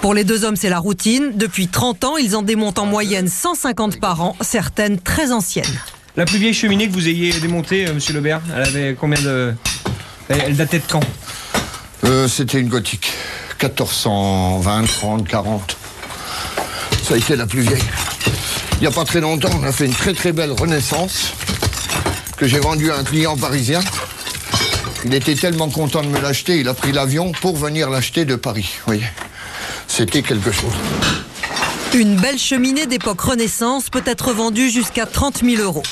Pour les 2 hommes, c'est la routine. Depuis 30 ans, ils en démontent en moyenne 150 par an, certaines très anciennes. La plus vieille cheminée que vous ayez démontée, monsieur Lebert, elle avait combien de... Elle datait de quand? C'était une gothique. 1420, 30, 40. Ça a été la plus vieille. Il n'y a pas très longtemps, on a fait une très très belle Renaissance que j'ai vendue à un client parisien. Il était tellement content de me l'acheter, il a pris l'avion pour venir l'acheter de Paris. Vous voyez, c'était quelque chose. Une belle cheminée d'époque Renaissance peut être vendue jusqu'à 30 000 €.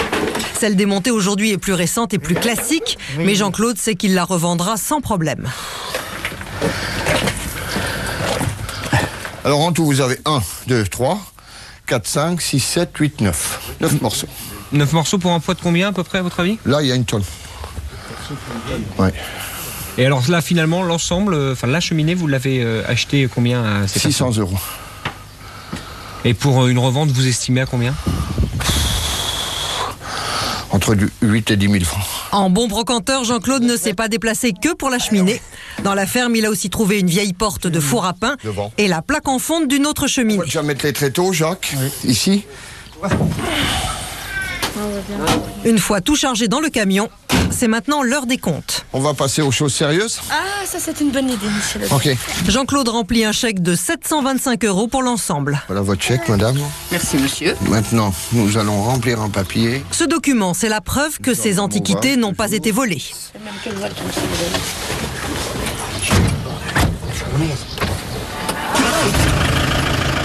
Celle démontée aujourd'hui est plus récente et plus classique, mais Jean-Claude sait qu'il la revendra sans problème. Alors en tout, vous avez 1, 2, 3, 4, 5, 6, 7, 8, 9. 9 morceaux. 9 morceaux pour un poids de combien à peu près à votre avis? Là, il y a 1 tonne. Ouais. Et alors là, finalement, l'ensemble, enfin la cheminée, vous l'avez acheté combien à 600 €. Et pour une revente, vous estimez à combien? Entre 8 et 10 000 francs. En bon brocanteur, Jean-Claude ne s'est pas déplacé que pour la cheminée. Dans la ferme, il a aussi trouvé une vieille porte de four à pain et la plaque en fonte d'une autre cheminée. Tu vas mettre les tréteaux, Jacques, ici. Une fois tout chargé dans le camion, c'est maintenant l'heure des comptes. On va passer aux choses sérieuses. Ah, ça c'est une bonne idée, monsieur le... Ok. Jean-Claude remplit un chèque de 725 € pour l'ensemble. Voilà votre chèque, madame. Merci, monsieur. Maintenant, nous allons remplir un papier. Ce document, c'est la preuve que ces antiquités n'ont pas été volées.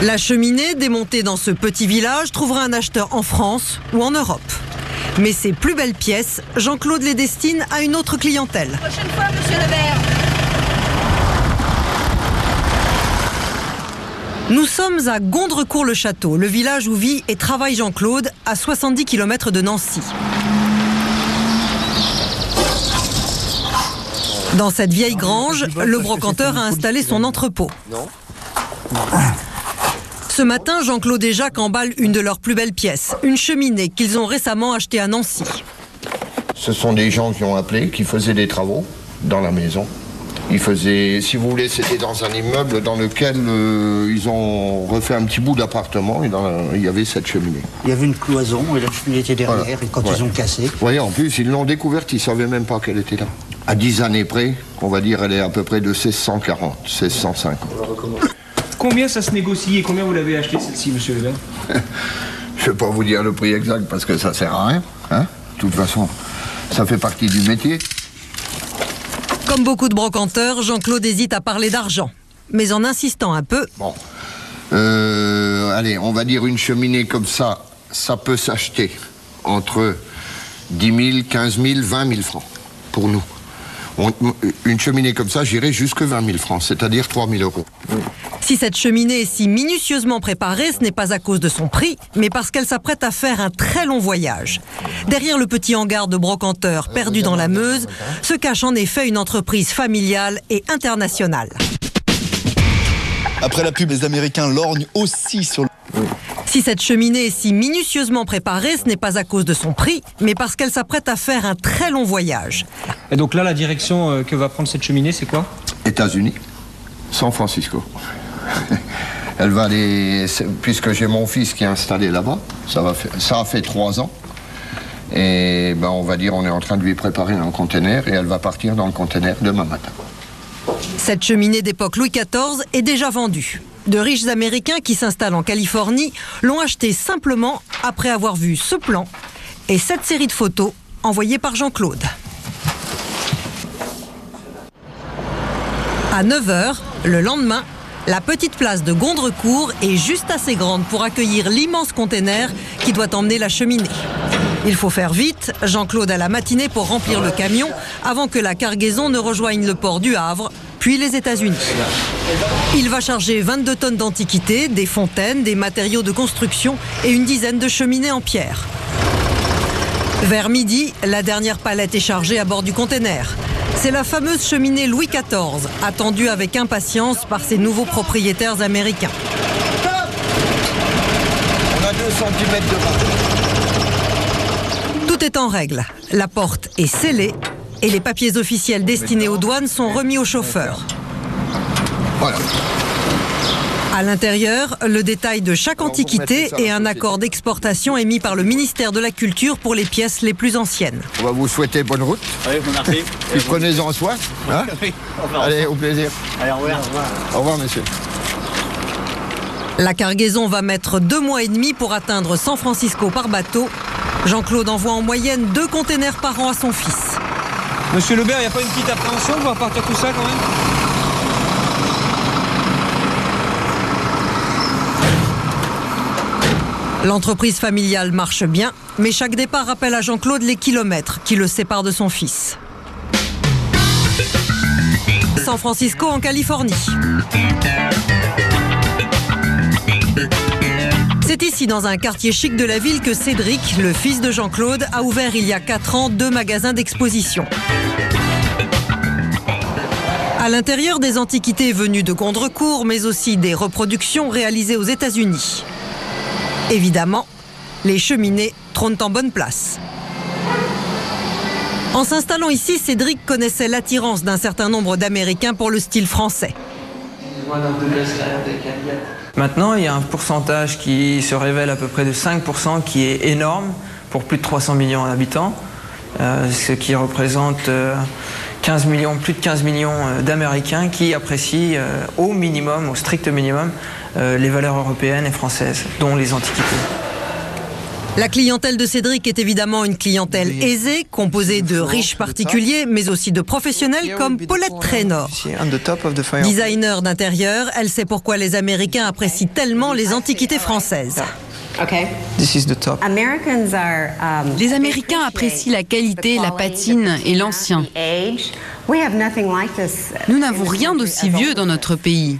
La cheminée, démontée dans ce petit village, trouvera un acheteur en France ou en Europe. Mais ces plus belles pièces, Jean-Claude les destine à une autre clientèle. Prochaine fois, monsieur Lebert. Nous sommes à Gondrecourt-le-Château, le village où vit et travaille Jean-Claude, à 70 km de Nancy. Dans cette vieille grange, le brocanteur a installé son entrepôt. Ce matin, Jean-Claude et Jacques emballent une de leurs plus belles pièces, une cheminée qu'ils ont récemment achetée à Nancy. Ce sont des gens qui ont appelé, qui faisaient des travaux dans la maison. Il faisait, si vous voulez, c'était dans un immeuble dans lequel ils ont refait un petit bout d'appartement et il y avait cette cheminée. Il y avait une cloison et la cheminée était derrière, voilà. Et quand ils ont cassé... Vous voyez, en plus, ils l'ont découverte, ils ne savaient même pas qu'elle était là. À 10 années près, on va dire, elle est à peu près de 1640, 1650. Combien ça se négocie et combien vous l'avez acheté celle-ci, monsieur Lebert? Je ne vais pas vous dire le prix exact parce que ça ne sert à rien. Hein, de toute façon, ça fait partie du métier. Comme beaucoup de brocanteurs, Jean-Claude hésite à parler d'argent. Mais en insistant un peu... Bon. Allez, on va dire une cheminée comme ça, ça peut s'acheter entre 10 000, 15 000, 20 000 francs pour nous. Une cheminée comme ça, j'irais jusque 20 000 francs, c'est-à-dire 3 000 euros. Si cette cheminée est si minutieusement préparée, ce n'est pas à cause de son prix, mais parce qu'elle s'apprête à faire un très long voyage. Derrière le petit hangar de brocanteurs perdu dans la Meuse, se cache en effet une entreprise familiale et internationale. Après la pub, les Américains lorgnent aussi sur le... Si cette cheminée est si minutieusement préparée, ce n'est pas à cause de son prix, mais parce qu'elle s'apprête à faire un très long voyage. Et donc là, la direction que va prendre cette cheminée, c'est quoi? États-Unis, San Francisco. Elle va aller, puisque j'ai mon fils qui est installé là-bas, ça a fait 3 ans. Et ben on va dire, on est en train de lui préparer un conteneur et elle va partir dans le conteneur demain matin. Cette cheminée d'époque Louis XIV est déjà vendue. De riches Américains qui s'installent en Californie l'ont achetée simplement après avoir vu ce plan et cette série de photos envoyées par Jean-Claude. À 9h, le lendemain, la petite place de Gondrecourt est juste assez grande pour accueillir l'immense container qui doit emmener la cheminée. Il faut faire vite, Jean-Claude a la matinée pour remplir le camion avant que la cargaison ne rejoigne le port du Havre, puis les États-Unis. Il va charger 22 tonnes d'antiquités, des fontaines, des matériaux de construction et une dizaine de cheminées en pierre. Vers midi, la dernière palette est chargée à bord du container. C'est la fameuse cheminée Louis XIV, attendue avec impatience par ses nouveaux propriétaires américains. On a 2 cm de marge. Tout est en règle. La porte est scellée et les papiers officiels destinés aux douanes sont remis au chauffeur. Voilà. À l'intérieur, le détail de chaque antiquité et un accord d'exportation émis par le ministère de la Culture pour les pièces les plus anciennes. On va vous souhaiter bonne route. Oui, merci. Puis prenez-en soin. Hein? Oui. Allez, au plaisir. Allez, au revoir. Au revoir, monsieur. La cargaison va mettre 2 mois et demi pour atteindre San Francisco par bateau. Jean-Claude envoie en moyenne 2 containers par an à son fils. Monsieur Lebert, il n'y a pas une petite appréhension de voir partir tout ça quand même? L'entreprise familiale marche bien, mais chaque départ rappelle à Jean-Claude les kilomètres qui le séparent de son fils. San Francisco en Californie. C'est ici, dans un quartier chic de la ville, que Cédric, le fils de Jean-Claude, a ouvert il y a 4 ans 2 magasins d'exposition. À l'intérieur, des antiquités venues de Gondrecourt, mais aussi des reproductions réalisées aux États-Unis. Évidemment, les cheminées trônent en bonne place. En s'installant ici, Cédric connaissait l'attirance d'un certain nombre d'Américains pour le style français. Maintenant, il y a un pourcentage qui se révèle à peu près de 5%, qui est énorme pour plus de 300 millions d'habitants, ce qui représente plus de 15 millions d'Américains qui apprécient au minimum, au strict minimum, les valeurs européennes et françaises, dont les antiquités. La clientèle de Cédric est évidemment une clientèle aisée, composée de riches particuliers, mais aussi de professionnels comme Paulette Traynor. Designer d'intérieur, elle sait pourquoi les Américains apprécient tellement les antiquités françaises. Les Américains apprécient la qualité, la patine et l'ancien. Nous n'avons rien d'aussi vieux dans notre pays.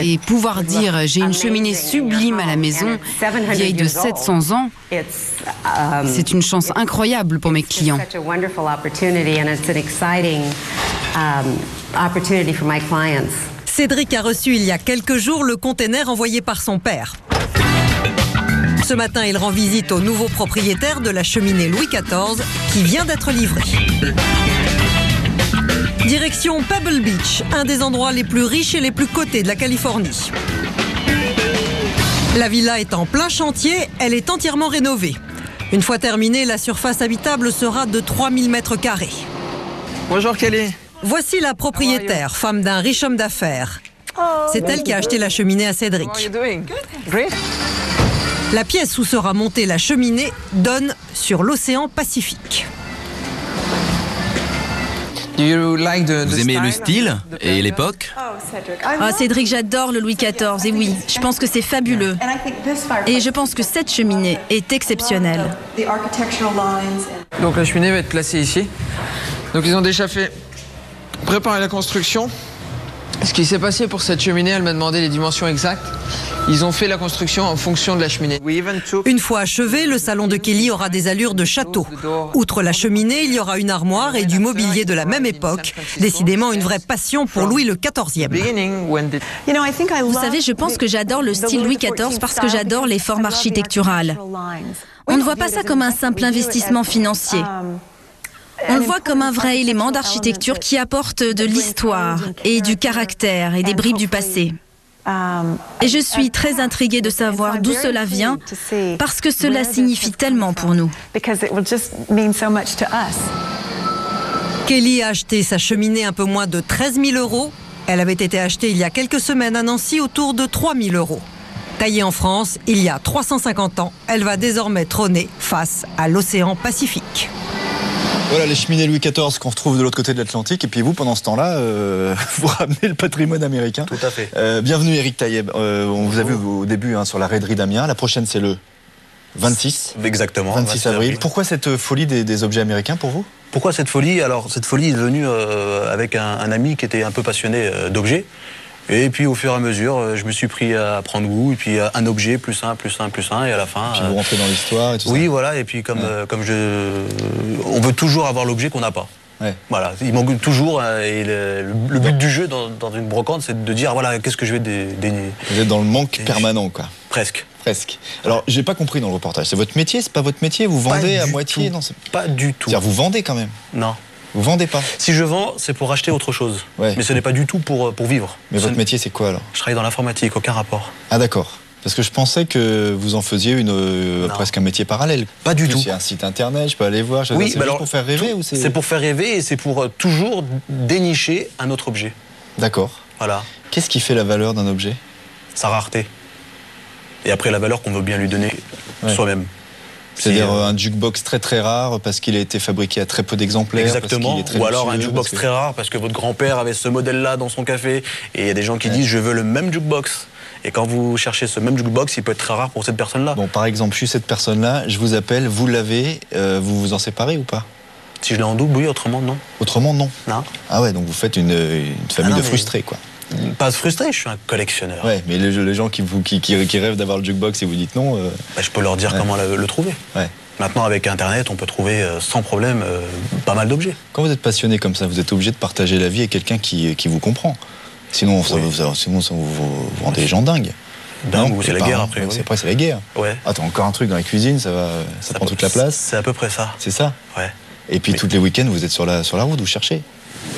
Et pouvoir dire j'ai une cheminée sublime à la maison, vieille de 700 ans, c'est une chance incroyable pour mes clients. Cédric a reçu il y a quelques jours le container envoyé par son père. Ce matin, il rend visite au nouveau propriétaire de la cheminée Louis XIV qui vient d'être livrée. Direction Pebble Beach, un des endroits les plus riches et les plus cotés de la Californie. La villa est en plein chantier, elle est entièrement rénovée. Une fois terminée, la surface habitable sera de 3000 mètres carrés. Bonjour Kelly. Voici la propriétaire, femme d'un riche homme d'affaires. C'est elle qui a acheté la cheminée à Cédric. La pièce où sera montée la cheminée donne sur l'océan Pacifique. Vous aimez le style et l'époque? Ah, Cédric, j'adore le Louis XIV, et oui, je pense que c'est fabuleux. Et je pense que cette cheminée est exceptionnelle. Donc la cheminée va être placée ici. Donc ils ont déjà préparé la construction. Ce qui s'est passé pour cette cheminée, elle m'a demandé les dimensions exactes. Ils ont fait la construction en fonction de la cheminée. Une fois achevé, le salon de Kelly aura des allures de château. Outre la cheminée, il y aura une armoire et du mobilier de la même époque. Décidément une vraie passion pour Louis le XIVe. Vous savez, je pense que j'adore le style Louis XIV parce que j'adore les formes architecturales. On ne voit pas ça comme un simple investissement financier. On le voit comme un vrai élément d'architecture qui apporte de l'histoire et du caractère et des bribes du passé. Et je suis très intriguée de savoir d'où cela vient, parce que cela signifie tellement pour nous. Kelly a acheté sa cheminée un peu moins de 13 000 €. Elle avait été achetée il y a quelques semaines à Nancy autour de 3 000 €. Taillée en France il y a 350 ans, elle va désormais trôner face à l'océan Pacifique. Voilà les cheminées Louis XIV qu'on retrouve de l'autre côté de l'Atlantique. Et puis vous, pendant ce temps-là, vous ramenez le patrimoine américain. Tout à fait. Bienvenue Eric Taïeb. On vous a vu au début sur la raiderie d'Amiens. La prochaine, c'est le 26. Exactement. 26 avril. Pourquoi cette folie des objets américains pour vous? Pourquoi cette folie? Alors cette folie est venue avec un ami qui était un peu passionné d'objets. Et puis au fur et à mesure, je me suis pris à prendre goût, et puis un objet, plus un, et à la fin... Puis vous rentrez dans l'histoire et tout ça. Oui, voilà, et puis on veut toujours avoir l'objet qu'on n'a pas. Ouais. Voilà, il manque toujours, et le but du jeu dans une brocante, c'est de dire, voilà, qu'est-ce que je vais dénier. Vous êtes dans le manque permanent, quoi. Presque. Alors, j'ai pas compris dans le reportage, c'est votre métier, c'est pas votre métier? Vous vendez à moitié? Non, pas du tout. C'est-à-dire, vous vendez quand même? Non. Vous vendez pas? Si je vends, c'est pour acheter autre chose. Ouais. Mais ce n'est pas du tout pour vivre. Mais votre métier, c'est quoi alors? Je travaille dans l'informatique, aucun rapport. Ah d'accord. Parce que je pensais que vous en faisiez presque un métier parallèle. Pas du tout. Il y a un site internet, je peux aller voir. Oui, c'est juste pour faire rêver ou c'est pour faire rêver et c'est pour toujours dénicher un autre objet. D'accord. Voilà. Qu'est-ce qui fait la valeur d'un objet? Sa rareté. Et après la valeur qu'on veut bien lui donner soi-même. C'est-à-dire un jukebox très très rare parce qu'il a été fabriqué à très peu d'exemplaires. Exactement, ou alors un jukebox très rare parce que votre grand-père avait ce modèle-là dans son café. Et il y a des gens qui disent je veux le même jukebox. Et quand vous cherchez ce même jukebox, il peut être très rare pour cette personne-là. Bon, par exemple, je suis cette personne-là, je vous appelle, vous l'avez, vous vous en séparez ou pas? Si je l'ai en double, oui, autrement non. Autrement non? Non. Ah ouais, donc vous faites une famille de frustrés, quoi. Pas frustré, je suis un collectionneur. Ouais, mais les gens qui rêvent d'avoir le jukebox et vous dites non... je peux leur dire comment le trouver. Ouais. Maintenant, avec Internet, on peut trouver sans problème pas mal d'objets. Quand vous êtes passionné comme ça, vous êtes obligé de partager la vie avec quelqu'un qui vous comprend. Sinon, vous rendez les gens dingues. Dingue, ou c'est la guerre après. Après, c'est la guerre. Ouais. Attends, encore un truc dans la cuisine, ça prend toute la place. C'est à peu près ça. C'est ça? Ouais. Et puis, tous les week-ends, vous êtes sur la route, vous cherchez?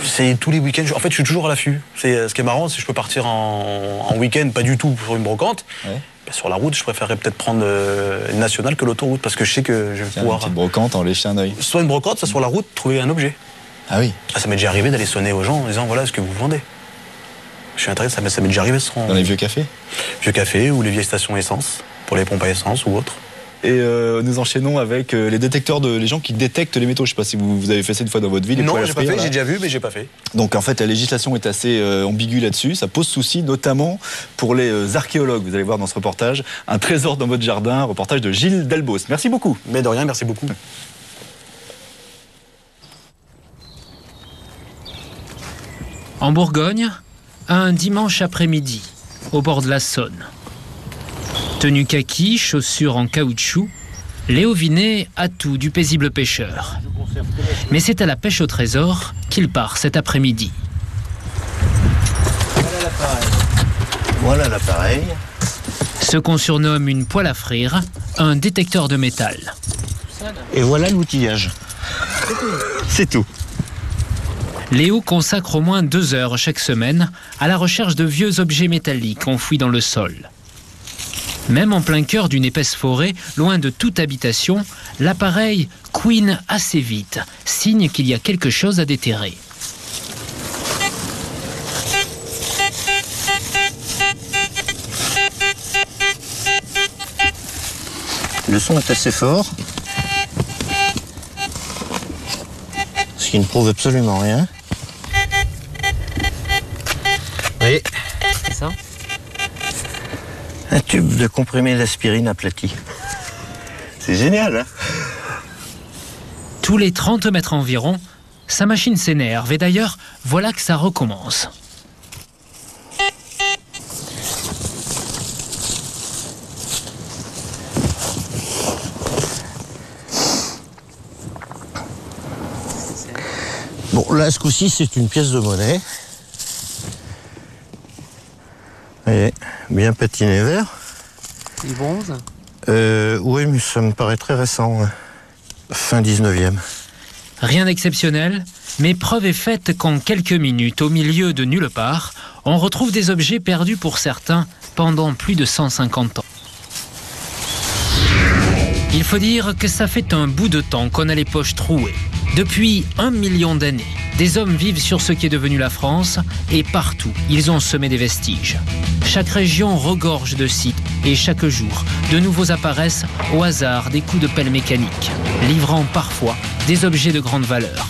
C'est tous les week-ends. En fait, je suis toujours à l'affût. Ce qui est marrant, c'est que je peux partir en week-end, pas du tout sur une brocante. Ouais. Sur la route, je préférerais peut-être prendre une nationale que l'autoroute parce que je sais que je vais pouvoir. Une petite brocante, en lécher un œil. Soit une brocante, soit sur la route, trouver un objet. Ah oui. Ça m'est déjà arrivé d'aller sonner aux gens en disant voilà ce que vous vendez. Je suis intéressé, ça m'est déjà arrivé. Dans les vieux cafés? Vieux cafés ou les vieilles stations essence, pour les pompes à essence ou autres. Et nous enchaînons avec les détecteurs les gens qui détectent les métaux. Je ne sais pas si vous avez fait ça une fois dans votre vie. Non, j'ai pas fait, j'ai déjà vu, mais j'ai pas fait. Donc en fait, la législation est assez ambiguë là-dessus. Ça pose souci, notamment pour les archéologues. Vous allez voir dans ce reportage un trésor dans votre jardin, reportage de Gilles Delbos. Merci beaucoup. Mais de rien, merci beaucoup. En Bourgogne, un dimanche après-midi, au bord de la Saône. Tenue kaki, chaussures en caoutchouc, Léo Vinet a tout du paisible pêcheur. Mais c'est à la pêche au trésor qu'il part cet après-midi. Voilà l'appareil. Ce qu'on surnomme une poêle à frire un détecteur de métal. Et voilà l'outillage. C'est tout. Léo consacre au moins 2 heures chaque semaine à la recherche de vieux objets métalliques enfouis dans le sol. Même en plein cœur d'une épaisse forêt, loin de toute habitation, l'appareil couine assez vite, signe qu'il y a quelque chose à déterrer. Le son est assez fort, ce qui ne prouve absolument rien. Oui. C'est ça ? Un tube de comprimé d'aspirine aplati. C'est génial, hein ? Tous les 30 mètres environ, sa machine s'énerve et d'ailleurs, voilà que ça recommence. Bon, là, ce coup-ci, c'est une pièce de monnaie. Vous voyez, bien patiné vert. Du bronze ? Oui, mais ça me paraît très récent. Fin 19e. Rien d'exceptionnel, mais preuve est faite qu'en quelques minutes, au milieu de nulle part, on retrouve des objets perdus pour certains pendant plus de 150 ans. Il faut dire que ça fait un bout de temps qu'on a les poches trouées. Depuis 1 million d'années, des hommes vivent sur ce qui est devenu la France et partout, ils ont semé des vestiges. Chaque région regorge de sites et chaque jour, de nouveaux apparaissent au hasard des coups de pelle mécanique, livrant parfois des objets de grande valeur.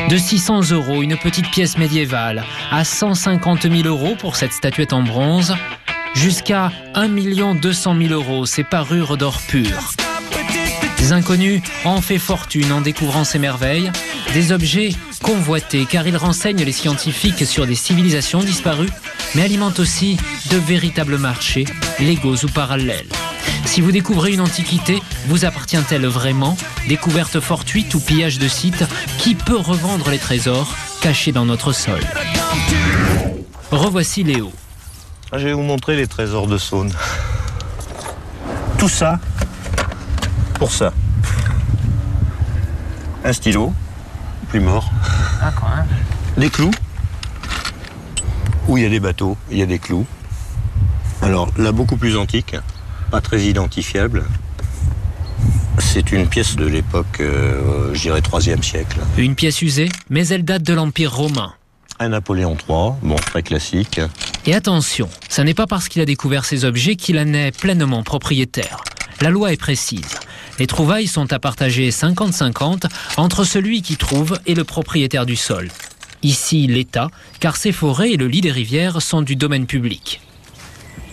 De 600 € une petite pièce médiévale à 150 000 € pour cette statuette en bronze, jusqu'à 1 200 000 € ces parures d'or pur. Les inconnus ont fait fortune en découvrant ces merveilles, des objets convoités car ils renseignent les scientifiques sur des civilisations disparues, mais alimentent aussi de véritables marchés, légaux ou parallèles. Si vous découvrez une antiquité, vous appartient-elle vraiment? Découverte fortuite ou pillage de site? Qui peut revendre les trésors cachés dans notre sol? Revoici Léo. Je vais vous montrer les trésors de Saône. Tout ça, pour ça. Un stylo, plus mort. Ah, quand même. Des clous, où il y a des bateaux, il y a des clous. Alors là, beaucoup plus antique, pas très identifiable. C'est une pièce de l'époque, je dirais 3e siècle. Une pièce usée, mais elle date de l'Empire romain. Un Napoléon III, bon, très classique. Et attention, ça n'est pas parce qu'il a découvert ces objets qu'il en est pleinement propriétaire. La loi est précise. Les trouvailles sont à partager 50-50 entre celui qui trouve et le propriétaire du sol. Ici, l'État, car ces forêts et le lit des rivières sont du domaine public.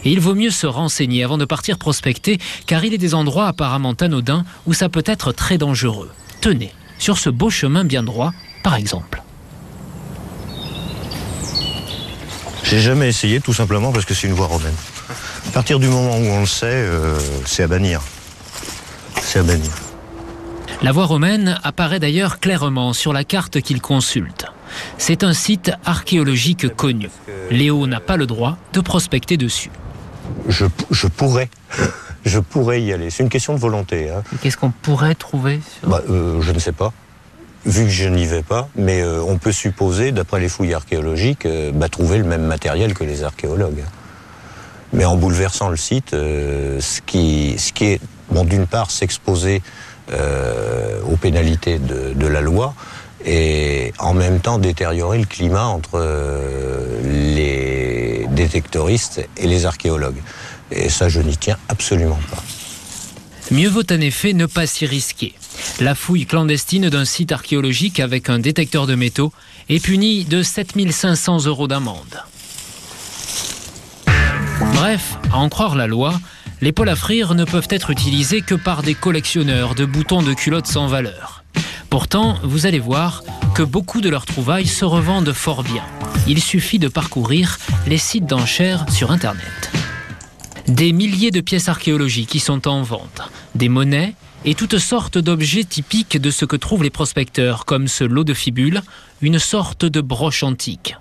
Et il vaut mieux se renseigner avant de partir prospecter, car il est des endroits apparemment anodins où ça peut être très dangereux. Tenez, sur ce beau chemin bien droit, par exemple. J'ai jamais essayé, tout simplement parce que c'est une voie romaine. À partir du moment où on le sait, c'est à bannir. C'est à bannir. La voie romaine apparaît d'ailleurs clairement sur la carte qu'il consulte. C'est un site archéologique connu. Léo n'a pas le droit de prospecter dessus. Je pourrais y aller. C'est une question de volonté. Hein. Qu'est-ce qu'on pourrait trouver sur... Je ne sais pas, vu que je n'y vais pas, mais on peut supposer, d'après les fouilles archéologiques, trouver le même matériel que les archéologues. Mais en bouleversant le site, ce qui est, bon, d'une part, s'exposer aux pénalités de la loi, et en même temps détériorer le climat entre les détectoristes et les archéologues. Et ça, je n'y tiens absolument pas. Mieux vaut en effet ne pas s'y risquer. La fouille clandestine d'un site archéologique avec un détecteur de métaux est punie de 7 500 € d'amende. Bref, à en croire la loi, les poles à frire ne peuvent être utilisées que par des collectionneurs de boutons de culottes sans valeur. Pourtant, vous allez voir que beaucoup de leurs trouvailles se revendent fort bien. Il suffit de parcourir les sites d'enchères sur Internet. Des milliers de pièces archéologiques y sont en vente, des monnaies et toutes sortes d'objets typiques de ce que trouvent les prospecteurs, comme ce lot de fibules, une sorte de broche antique.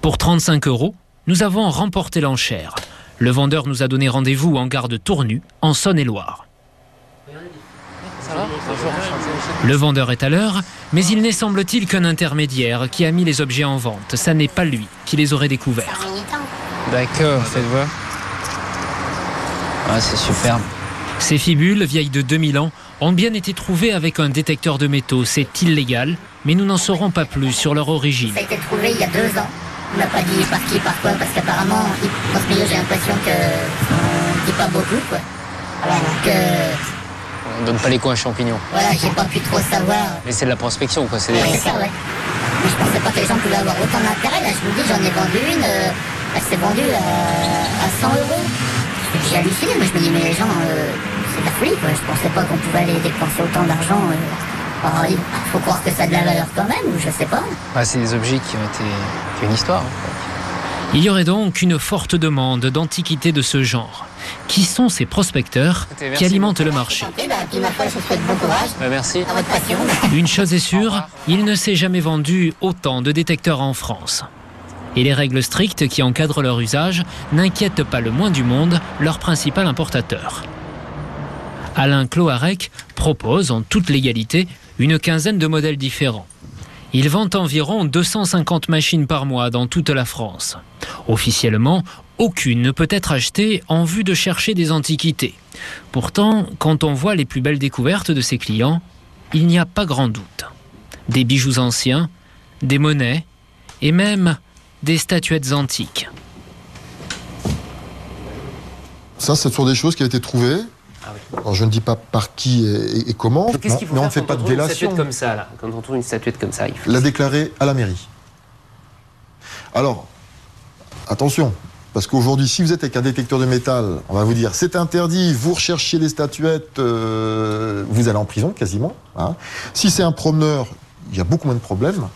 Pour 35 €, nous avons remporté l'enchère. Le vendeur nous a donné rendez-vous en gare de Tournu, en Saône-et-Loire. Le vendeur est à l'heure, mais il n'est semble-t-il qu'un intermédiaire qui a mis les objets en vente. Ça n'est pas lui qui les aurait découverts. D'accord, faites voir. Ah, c'est superbe. Ces fibules, vieilles de 2000 ans, ont bien été trouvées avec un détecteur de métaux. C'est illégal, mais nous n'en saurons pas plus sur leur origine. Ça a été trouvé il y a 2 ans. On n'a pas dit par qui, par quoi, parce qu'apparemment, dans ce milieu, j'ai l'impression qu'on ne dit pas beaucoup, quoi. Donc, on donne pas les coins à champignons. Voilà, j'ai pas pu trop savoir. Mais c'est de la prospection, quoi. C'est ça, ouais. Mais je pensais pas que les gens pouvaient avoir autant d'intérêt. Là, je vous dis, j'en ai vendu une. Elle s'est vendue à 100 €. J'ai halluciné, mais je me dis, mais les gens, c'est de la folie, quoi. Je pensais pas qu'on pouvait aller dépenser autant d'argent. Alors, il faut croire que ça a de la valeur quand même, ou je sais pas. Ah, c'est des objets qui ont une histoire. Il y aurait donc une forte demande d'antiquités de ce genre. Qui sont ces prospecteurs qui alimentent le marché? Merci. Une chose est sûre, il ne s'est jamais vendu autant de détecteurs en France. Et les règles strictes qui encadrent leur usage n'inquiètent pas le moins du monde leur principal importateur. Alain Cloarec propose en toute légalité une quinzaine de modèles différents. Il vend environ 250 machines par mois dans toute la France. Officiellement, aucune ne peut être achetée en vue de chercher des antiquités. Pourtant, quand on voit les plus belles découvertes de ses clients, il n'y a pas grand doute. Des bijoux anciens, des monnaies et même des statuettes antiques. Ça, ce sont des choses qui ont été trouvées. Alors, je ne dis pas par qui et comment, qu'est-ce qu'il faut mais on faire ne fait quand pas on de trouve une délation. statuette comme ça, là, quand on trouve une statuette comme ça, il faut... La déclarer à la mairie. Alors, attention, parce qu'aujourd'hui, si vous êtes avec un détecteur de métal, on va vous dire c'est interdit, vous recherchez les statuettes, vous allez en prison quasiment. Hein. Si c'est un promeneur, il y a beaucoup moins de problèmes.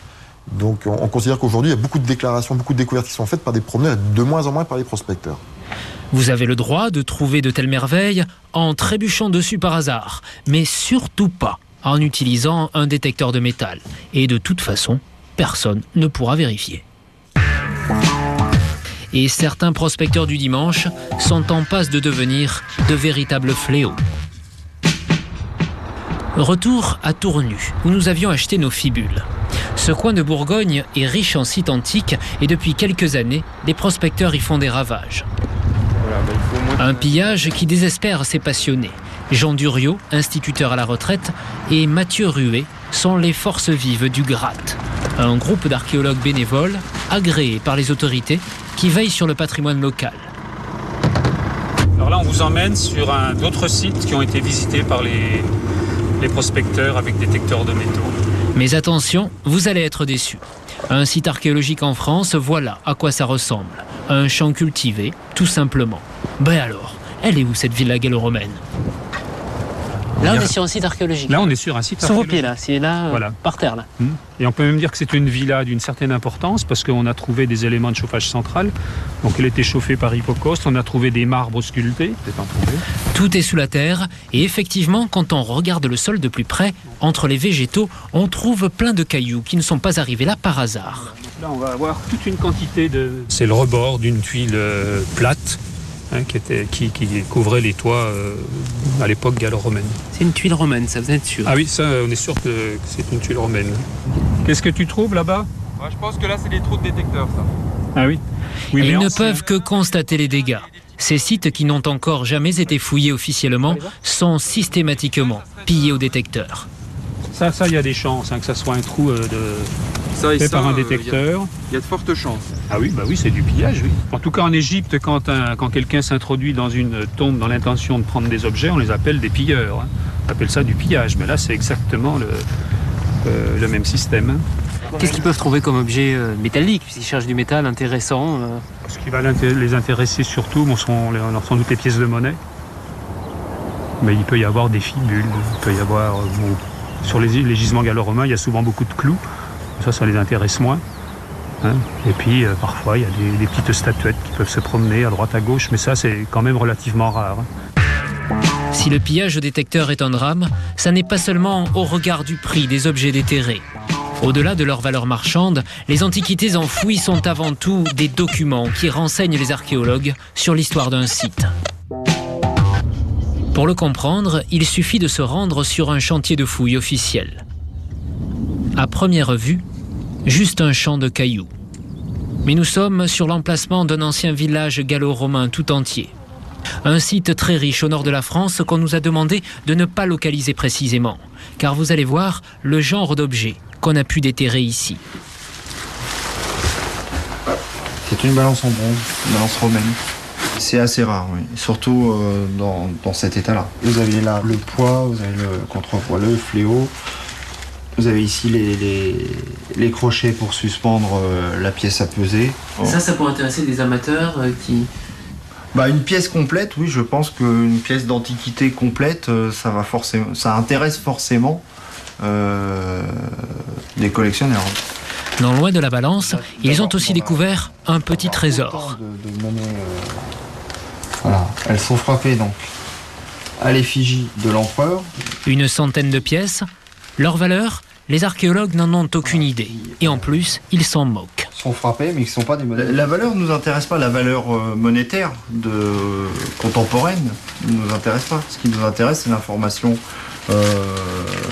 Donc on considère qu'aujourd'hui, il y a beaucoup de déclarations, beaucoup de découvertes qui sont faites par des promeneurs et de moins en moins par les prospecteurs. Vous avez le droit de trouver de telles merveilles en trébuchant dessus par hasard, mais surtout pas en utilisant un détecteur de métal. Et de toute façon, personne ne pourra vérifier. Et certains prospecteurs du dimanche sont en passe de devenir de véritables fléaux. Retour à Tournu, où nous avions acheté nos fibules. Ce coin de Bourgogne est riche en sites antiques et depuis quelques années, les prospecteurs y font des ravages. Un pillage qui désespère ses passionnés. Jean Duriot, instituteur à la retraite, et Mathieu Ruet sont les forces vives du Gratte, un groupe d'archéologues bénévoles agréés par les autorités qui veillent sur le patrimoine local. Alors là, on vous emmène sur d'autres sites qui ont été visités par les prospecteurs avec détecteurs de métaux. Mais attention, vous allez être déçus. Un site archéologique en France, voilà à quoi ça ressemble. Un champ cultivé, tout simplement. Ben alors, elle est où cette villa gallo-romaine? Là, on est sur un site archéologique. Là, on est sur un site sur vos archéologique. pieds, là. C'est là, voilà. Par terre, là. Et on peut même dire que c'est une villa d'une certaine importance parce qu'on a trouvé des éléments de chauffage central. Donc, elle était chauffée par Hippocauste. On a trouvé des marbres sculptés. Tout est sous la terre. Et effectivement, quand on regarde le sol de plus près, entre les végétaux, on trouve plein de cailloux qui ne sont pas arrivés là par hasard. Là, on va avoir toute une quantité de... C'est le rebord d'une tuile plate. Qui couvrait les toits à l'époque gallo-romaine. C'est une tuile romaine, ça vous êtes sûr? Ah oui, ça, on est sûr que c'est une tuile romaine. Qu'est-ce que tu trouves là-bas? Je pense que là, c'est des trous de détecteurs, ça. Ah oui, oui. Ils ne peuvent que constater les dégâts. Ces sites qui n'ont encore jamais été fouillés officiellement sont systématiquement pillés au détecteur. Ça, il y a des chances que ça soit un trou fait par un détecteur. Il y a de fortes chances. Ah oui, bah oui, c'est du pillage, oui. En tout cas, en Égypte, quand quelqu'un s'introduit dans une tombe dans l'intention de prendre des objets, on les appelle des pilleurs. On appelle ça du pillage, mais là, c'est exactement le même système. Qu'est-ce qu'ils peuvent trouver comme objet métallique, puisqu'ils cherchent du métal intéressant Ce qui va les intéresser surtout, sont sans doute les pièces de monnaie. Mais il peut y avoir des fibules, il peut y avoir... sur les gisements gallo-romains, il y a souvent beaucoup de clous. Ça les intéresse moins. Et puis, parfois, il y a des petites statuettes qui peuvent se promener à droite, à gauche. Mais ça, c'est quand même relativement rare. Si le pillage au détecteur est un drame, ça n'est pas seulement au regard du prix des objets déterrés. Au-delà de leur valeur marchande, les antiquités enfouies sont avant tout des documents qui renseignent les archéologues sur l'histoire d'un site. Pour le comprendre, il suffit de se rendre sur un chantier de fouilles officiel. À première vue, juste un champ de cailloux. Mais nous sommes sur l'emplacement d'un ancien village gallo-romain tout entier. Un site très riche au nord de la France qu'on nous a demandé de ne pas localiser précisément, car vous allez voir le genre d'objet qu'on a pu déterrer ici. C'est une balance en bronze, une balance romaine. C'est assez rare, oui. Surtout dans cet état-là. Vous avez là le poids, vous avez le contrepoids, le fléau. Vous avez ici les crochets pour suspendre la pièce à peser. Ça pourrait intéresser des amateurs qui... Une pièce complète, oui, je pense qu'une pièce d'antiquité complète, ça intéresse forcément des collectionneurs. Non loin de la balance, ils ont aussi découvert un petit trésor. Voilà, elles sont frappées donc à l'effigie de l'empereur. Une centaine de pièces. Leur valeur, les archéologues n'en ont aucune idée. Et en plus, ils s'en moquent. Ils sont frappés, mais ils ne sont pas des monnaies. La valeur ne nous intéresse pas, la valeur monétaire contemporaine ne nous intéresse pas. Ce qui nous intéresse, c'est l'information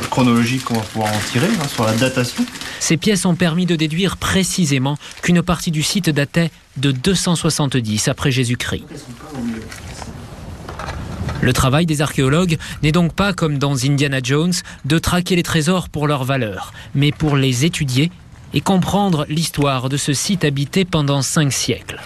chronologique qu'on va pouvoir en tirer sur la datation. Ces pièces ont permis de déduire précisément qu'une partie du site datait de 270 après Jésus-Christ. Le travail des archéologues n'est donc pas, comme dans Indiana Jones, de traquer les trésors pour leur valeur, mais pour les étudier et comprendre l'histoire de ce site habité pendant 5 siècles.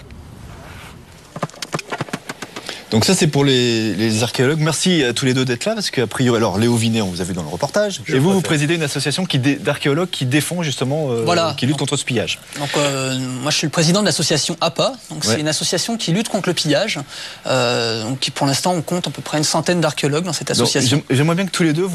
Donc ça c'est pour les archéologues. Merci à tous les deux d'être là parce qu'a priori, alors Léo Vinet on vous a vu dans le reportage et vous présidez une association d'archéologues qui défend justement, qui lutte contre ce pillage. Donc moi je suis le président de l'association APA, donc c'est une association qui lutte contre le pillage, donc qui pour l'instant on compte à peu près une centaine d'archéologues dans cette association. J'aimerais bien que tous les deux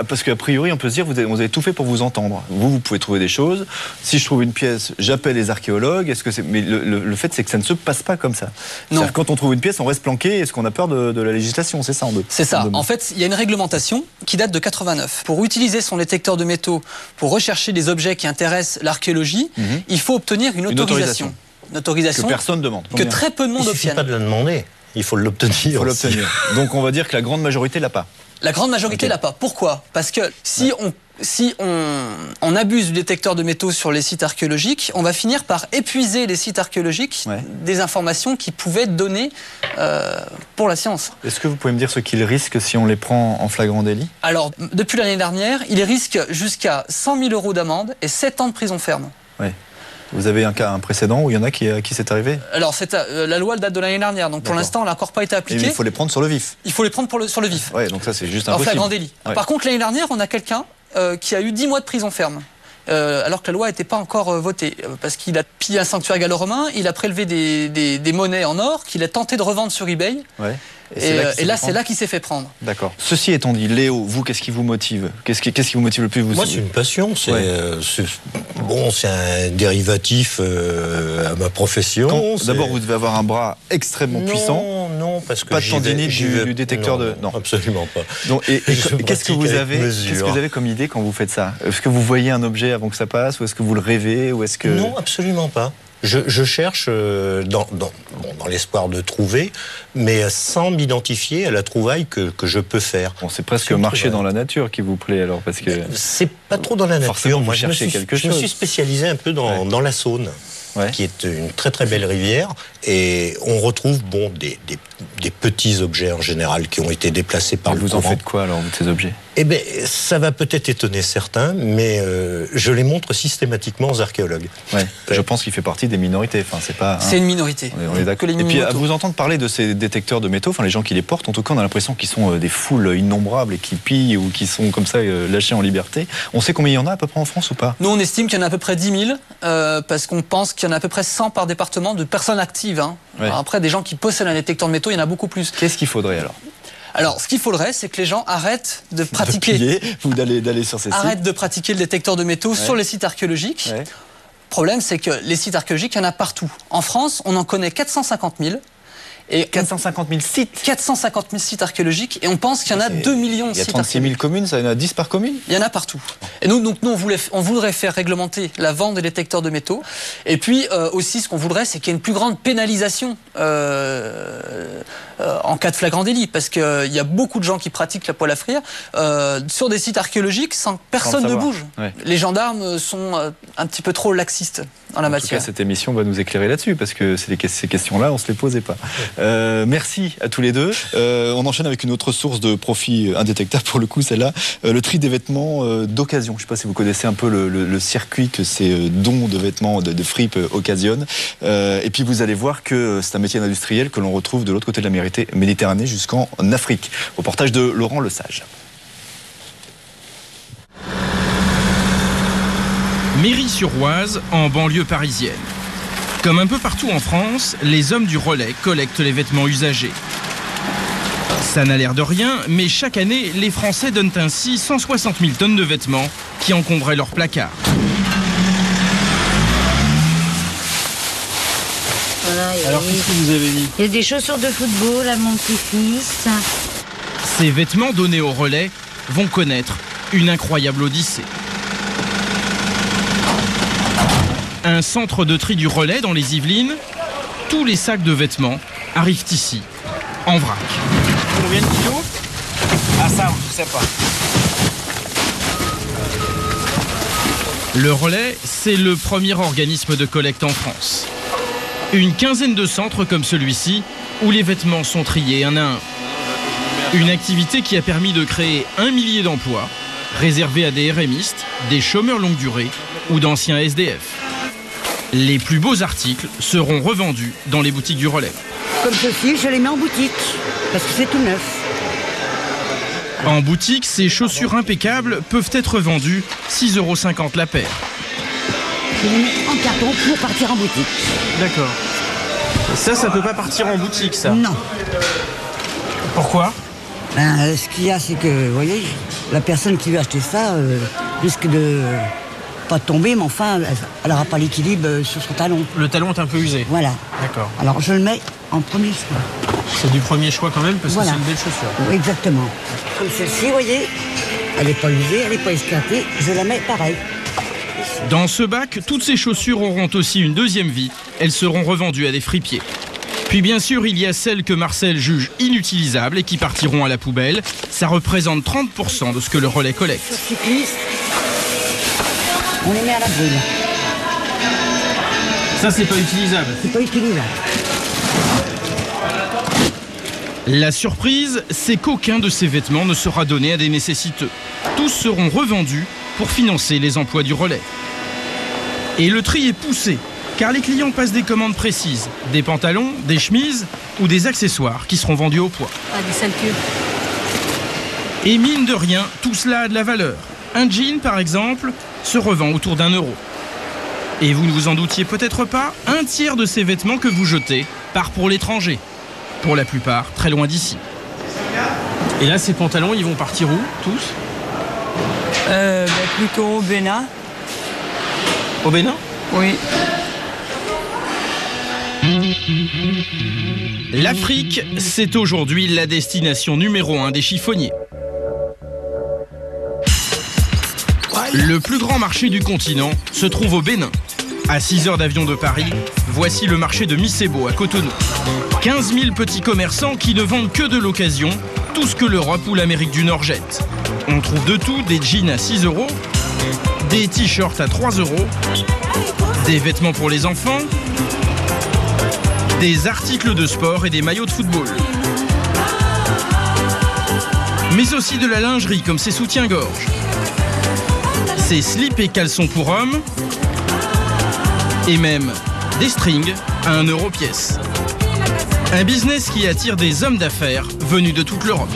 parce qu'a priori on peut se dire vous avez tout fait pour vous entendre. Vous pouvez trouver des choses. Si je trouve une pièce, j'appelle les archéologues. Mais le fait c'est que ça ne se passe pas comme ça. Non. Quand on trouve une pièce, on reste planqué. Est-ce qu'on a peur de la législation? C'est ça en deux. C'est ça. En fait, il y a une réglementation qui date de 89. Pour utiliser son détecteur de métaux, pour rechercher des objets qui intéressent l'archéologie, il faut obtenir une autorisation. Une autorisation que personne demande. Que très peu de monde obtiennent. Il ne suffit pas de la demander. Il faut l'obtenir. Donc on va dire que la grande majorité l'a pas. La grande majorité l'a pas. Pourquoi? Parce que si on abuse du détecteur de métaux sur les sites archéologiques, on va finir par épuiser les sites archéologiques des informations qu'ils pouvaient donner pour la science. Est-ce que vous pouvez me dire ce qu'ils risquent si on les prend en flagrant délit? Alors, depuis l'année dernière, ils risquent jusqu'à 100 000 € d'amende et 7 ans de prison ferme. Oui. Vous avez un précédent où il y en a qui c'est arrivé? Alors, la loi date de l'année dernière, donc pour l'instant, elle n'a encore pas été appliquée. Mais il faut les prendre sur le vif. Il faut les prendre sur le vif. Oui, donc ça c'est juste impossible. En flagrant délit. Par contre, l'année dernière, on a quelqu'un qui a eu 10 mois de prison ferme. Alors que la loi n'était pas encore votée, parce qu'il a pillé un sanctuaire gallo-romain, il a prélevé des monnaies en or qu'il a tenté de revendre sur eBay. Ouais. Et là, c'est là qu'il s'est fait prendre. D'accord. Ceci étant dit, Léo, vous, qu'est-ce qui vous motive? Qu'est-ce qui vous motive le plus? Moi, c'est une passion. C'est un dérivatif à ma profession. D'abord, vous devez avoir un bras extrêmement puissant. Non, parce que pas de tendinite du détecteur de. Non, absolument pas. Donc, qu'est-ce que vous avez comme idée quand vous faites ça? Est-ce que vous voyez un objet avant que ça passe, ou est-ce que vous le rêvez, ou est-ce que... Non, absolument pas. Je cherche dans l'espoir de trouver, mais sans m'identifier à la trouvaille que je peux faire. Bon, c'est presque marcher dans la nature qui vous plaît alors, parce que... C'est pas trop dans la nature. Forcément, moi, je me suis spécialisé un peu dans la Saône, qui est une très très belle rivière, et on retrouve des petits objets en général qui ont été déplacés par le courant. Vous en faites quoi alors, de ces objets? Eh bien, ça va peut-être étonner certains, mais je les montre systématiquement aux archéologues. Ouais. Je pense qu'il fait partie des minorités. Enfin, c'est pas. C'est une minorité. On est d'accord. Et puis, à vous entendre parler de ces détecteurs de métaux, enfin les gens qui les portent, en tout cas, on a l'impression qu'ils sont des foules innombrables et qui pillent ou qui sont comme ça lâchés en liberté. On sait combien il y en a à peu près en France ou pas? Nous, on estime qu'il y en a à peu près 10 000, parce qu'on pense qu'il y en a à peu près 100 par département de personnes actives. Hein. Alors après, des gens qui possèdent un détecteur de métaux, il y en a beaucoup plus. Qu'est-ce qu'il faudrait alors? Alors, ce qu'il faudrait, c'est que les gens arrêtent de pratiquer... d'aller sur ces sites. Arrêtent de pratiquer le détecteur de métaux sur les sites archéologiques. Le problème, c'est que les sites archéologiques, il y en a partout. En France, on en connaît 450 000. Et 450 000 sites. 450 000 sites archéologiques, et on pense qu'il y en a 2 millions de sites archéologiques. Il y a 36 000 communes, ça y en a 10 par commune? Il y en a partout. Et nous, on voudrait faire réglementer la vente des détecteurs de métaux. Et puis aussi, ce qu'on voudrait, c'est qu'il y ait une plus grande pénalisation en cas de flagrant délit, parce qu'il y a beaucoup de gens qui pratiquent la poêle à frire sur des sites archéologiques sans que personne ne bouge. Ouais. Les gendarmes sont un petit peu trop laxistes en la matière. En tout cas, cette émission va nous éclairer là-dessus, parce que ces questions-là, on ne se les posait pas. Merci à tous les deux. On enchaîne avec une autre source de profit indétectable, pour le coup, celle-là, le tri des vêtements d'occasion. Je ne sais pas si vous connaissez un peu le circuit que ces dons de vêtements de fripes occasionnent. Et puis vous allez voir que c'est un métier industriel que l'on retrouve de l'autre côté de la Méditerranée jusqu'en Afrique. Reportage de Laurent Lesage. Méry-sur-Oise, en banlieue parisienne. Comme un peu partout en France, les hommes du relais collectent les vêtements usagés. Ça n'a l'air de rien, mais chaque année, les Français donnent ainsi 160 000 tonnes de vêtements qui encombraient leurs placards. Voilà, alors, qu'est-ce que vous avez dit? Il y a des chaussures de football à mon petit-fils. Ces vêtements donnés au relais vont connaître une incroyable odyssée. Un centre de tri du relais dans les Yvelines, tous les sacs de vêtements arrivent ici, en vrac. Combien de kilos? Ah ça, je sais pas. Le relais, c'est le premier organisme de collecte en France. Une quinzaine de centres comme celui-ci, où les vêtements sont triés un à un. Une activité qui a permis de créer 1 millier d'emplois, réservés à des RMistes, des chômeurs longue durée ou d'anciens SDF. Les plus beaux articles seront revendus dans les boutiques du relais. Comme ceci, je les mets en boutique, parce que c'est tout neuf. En boutique, ces chaussures impeccables peuvent être vendues 6,50 € la paire. Je les mets en carton pour partir en boutique. D'accord. Ça peut pas partir en boutique, ça? Non. Pourquoi? Ce qu'il y a, c'est que, vous voyez, la personne qui veut acheter ça risque de pas tomber, mais enfin, elle n'aura pas l'équilibre sur son talon. Le talon est un peu usé? Voilà. D'accord. Alors, je le mets en premier choix. C'est du premier choix quand même, parce voilà. que c'est une belle chaussure. Oui, exactement. Comme celle-ci, vous voyez, elle n'est pas usée, elle n'est pas esquintée, je la mets pareil. Dans ce bac, toutes ces chaussures auront aussi une deuxième vie. Elles seront revendues à des fripiers. Puis bien sûr, il y a celles que Marcel juge inutilisables et qui partiront à la poubelle. Ça représente 30% de ce que le relais collecte. On les met à la brûle. Ça, c'est pas utilisable? C'est pas utilisable. La surprise, c'est qu'aucun de ces vêtements ne sera donné à des nécessiteux. Tous seront revendus pour financer les emplois du relais. Et le tri est poussé, car les clients passent des commandes précises. Des pantalons, des chemises ou des accessoires qui seront vendus au poids. Ah, des sales queues. Et mine de rien, tout cela a de la valeur. Un jean, par exemple, se revend autour d'1 €. Et vous ne vous en doutiez peut-être pas, un tiers de ces vêtements que vous jetez part pour l'étranger. Pour la plupart, très loin d'ici. Et là, ces pantalons, ils vont partir où, tous? Plutôt au Bénin. Au Bénin? Oui. L'Afrique, c'est aujourd'hui la destination numéro 1 des chiffonniers. Le plus grand marché du continent se trouve au Bénin. À 6 heures d'avion de Paris, voici le marché de Missebo à Cotonou. 15 000 petits commerçants qui ne vendent que de l'occasion, tout ce que l'Europe ou l'Amérique du Nord jette. On trouve de tout, des jeans à 6 €, des t-shirts à 3 €, des vêtements pour les enfants, des articles de sport et des maillots de football. Mais aussi de la lingerie comme ces soutiens-gorge, ces slips et caleçons pour hommes, et même des strings à 1 € pièce. Un business qui attire des hommes d'affaires venus de toute l'Europe.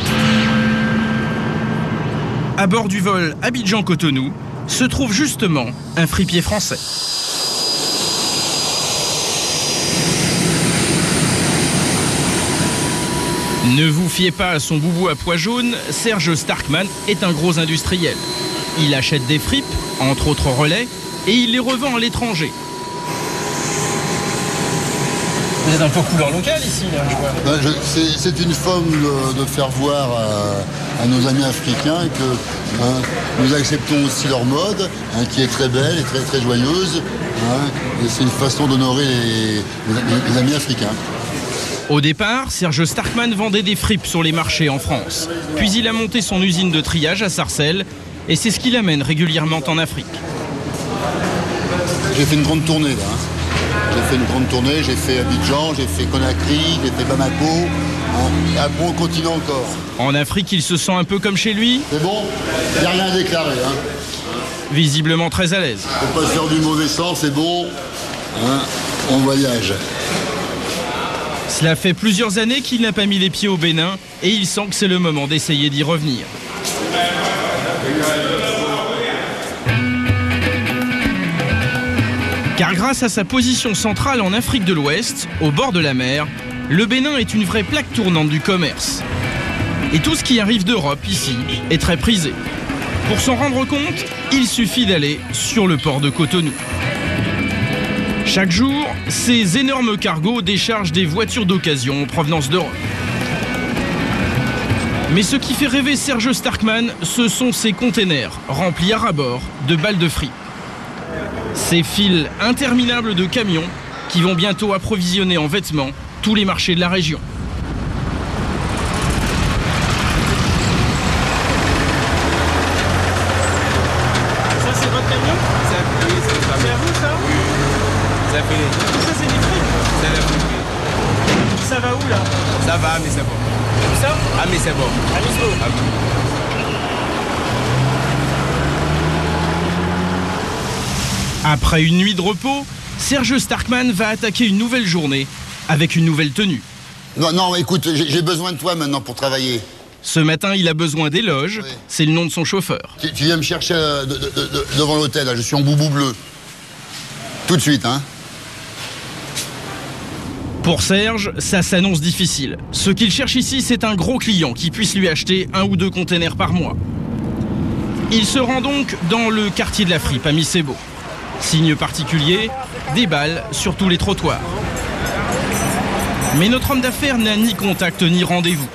À bord du vol Abidjan-Cotonou se trouve justement un fripier français. Ne vous fiez pas à son boubou à pois jaune, Serge Starkman est un gros industriel. Il achète des fripes, entre autres relais, et il les revend à l'étranger. Vous êtes un peu couleur locale ici, là, je vois. C'est une forme de faire voir à nos amis africains que nous acceptons aussi leur mode, qui est très belle et très, très joyeuse. Et c'est une façon d'honorer les amis africains. Au départ, Serge Starkman vendait des fripes sur les marchés en France. Puis il a monté son usine de triage à Sarcelles et c'est ce qui l'amène régulièrement en Afrique. J'ai fait une grande tournée là. J'ai fait Abidjan, j'ai fait Conakry, j'ai fait Bamako. Et après on continue encore. En Afrique, il se sent un peu comme chez lui. C'est bon, il n'y a rien à déclarer. Visiblement très à l'aise. Faut pas se faire du mauvais sens, c'est bon. On voyage. Cela fait plusieurs années qu'il n'a pas mis les pieds au Bénin et il sent que c'est le moment d'essayer d'y revenir. Car grâce à sa position centrale en Afrique de l'Ouest, au bord de la mer, le Bénin est une vraie plaque tournante du commerce. Et tout ce qui arrive d'Europe ici est très prisé. Pour s'en rendre compte, il suffit d'aller sur le port de Cotonou. Chaque jour, ces énormes cargos déchargent des voitures d'occasion en provenance d'Europe. Mais ce qui fait rêver Serge Starkman, ce sont ces containers remplis à ras-bord de balles de fripe. Ces files interminables de camions qui vont bientôt approvisionner en vêtements tous les marchés de la région. Ça c'est votre camion? Oui, c'est à vous ça? Ça c'est des fripes? C'est la fripe. Ça va où là? Ça va, mais c'est bon. Où ça? Ah mais c'est bon. À Mislo. Après une nuit de repos, Serge Starkman va attaquer une nouvelle journée avec une nouvelle tenue. Non, écoute, j'ai besoin de toi maintenant pour travailler. Ce matin, il a besoin d'éloges. Oui. C'est le nom de son chauffeur. Tu viens me chercher devant l'hôtel, je suis en boubou bleu. Tout de suite, hein. Pour Serge, ça s'annonce difficile. Ce qu'il cherche ici, c'est un gros client qui puisse lui acheter 1 ou 2 containers par mois. Il se rend donc dans le quartier de la Fripe, à Missebo. Signe particulier, des balles sur tous les trottoirs. Mais notre homme d'affaires n'a ni contact ni rendez-vous.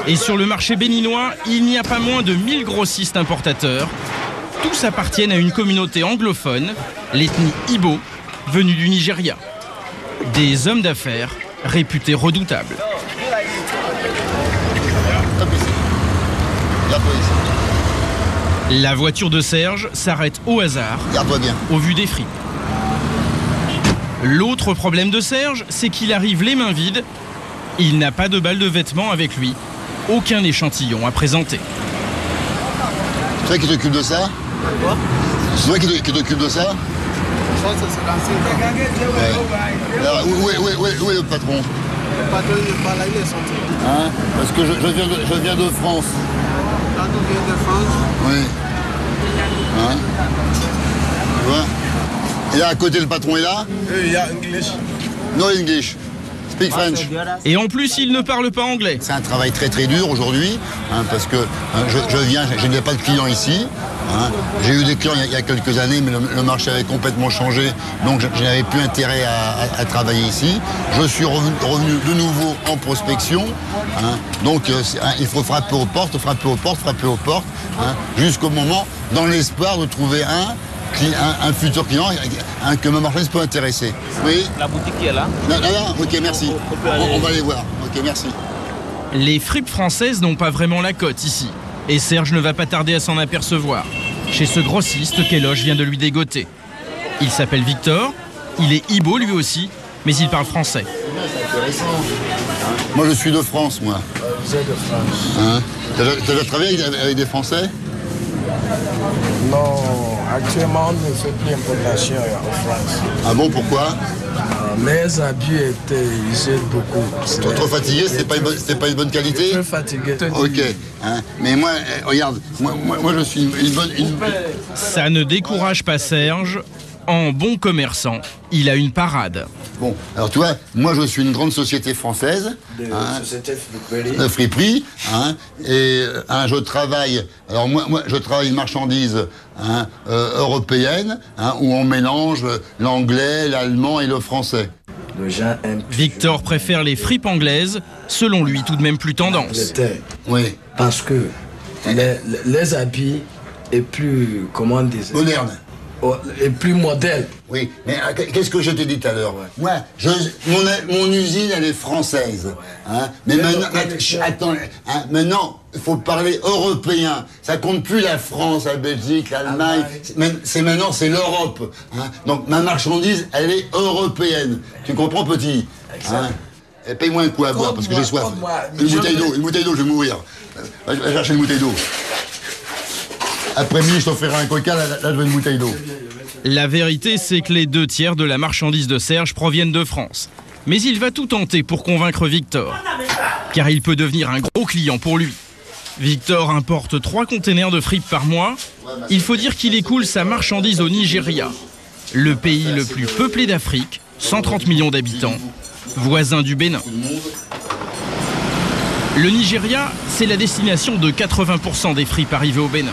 Et sur le marché béninois, il n'y a pas moins de 1000 grossistes importateurs. Tous appartiennent à une communauté anglophone, l'ethnie Ibo, venue du Nigeria. Des hommes d'affaires réputés redoutables. La voiture de Serge s'arrête au hasard, au vu des fripes. L'autre problème de Serge, c'est qu'il arrive les mains vides. Il n'a pas de balles de vêtements avec lui. Aucun échantillon à présenter. C'est toi qui t'occupe de ça? Quoi? C'est toi qui t'occupe de ça? Alors, où est le patron? Le patron n'est pas là, il est sorti. Hein? Parce que je viens de France. Là, tu viens de France? Oui. Hein? Tu vois? Et là, à côté, le patron est là? Il y a English. No English. Speak French. Et en plus, il ne parle pas anglais. C'est un travail très très dur aujourd'hui, parce que je n'ai pas de clients ici. J'ai eu des clients il y a quelques années, mais le marché avait complètement changé, donc je n'avais plus intérêt à travailler ici. Je suis revenu de nouveau en prospection, donc il faut frapper aux portes, jusqu'au moment, dans l'espoir de trouver un futur client que ma marchandise peut intéresser. Oui. La boutique qui est là? Là, ok, merci. On va aller voir. Ok, merci. Les fripes françaises n'ont pas vraiment la cote ici. Et Serge ne va pas tarder à s'en apercevoir. Chez ce grossiste qu'Éloge vient de lui dégoter. Il s'appelle Victor, il est Ibo lui aussi, mais il parle français. Moi je suis de France, moi. Vous êtes de France. T'as déjà travaillé avec des Français? Non, actuellement on ne fait plus d'importation en France. Ah bon, pourquoi? Les habits étaient usés beaucoup. Trop fatigué, c'était pas une bonne qualité? Très fatigué. Ok, mais moi, regarde, moi je suis une bonne... Ça ne décourage pas Serge. En bon commerçant, il a une parade. Bon, alors tu vois, moi je suis une grande société française, de friperie, et je travaille, alors moi je travaille une marchandise européenne, où on mélange l'anglais, l'allemand et le français. Victor préfère les fripes anglaises, selon lui tout de même plus tendance. Oui, parce que les habits est plus, comment dire, moderne. Et plus modèle. Oui, mais qu'est-ce que je t'ai dit tout à l'heure? Moi, mon usine, elle est française. Hein, mais maintenant, attends, hein, maintenant, il faut parler européen. Ça compte plus la France, la Belgique, l'Allemagne. Maintenant, c'est l'Europe. Hein. Donc, ma marchandise, elle est européenne. Tu comprends, petit? Hein. Paye-moi un coup à boire, parce que j'ai soif. Une bouteille d'eau, je vais mourir. Va chercher une bouteille d'eau. Après-midi, je t'offrirai un coca, là, je veux une bouteille d'eau. La vérité, c'est que les 2/3 de la marchandise de Serge proviennent de France. Mais il va tout tenter pour convaincre Victor, car il peut devenir un gros client pour lui. Victor importe 3 containers de fripes par mois. Il faut dire qu'il écoule sa marchandise au Nigeria, le pays le plus peuplé d'Afrique, 130 millions d'habitants, voisin du Bénin. Le Nigeria, c'est la destination de 80% des fripes arrivées au Bénin.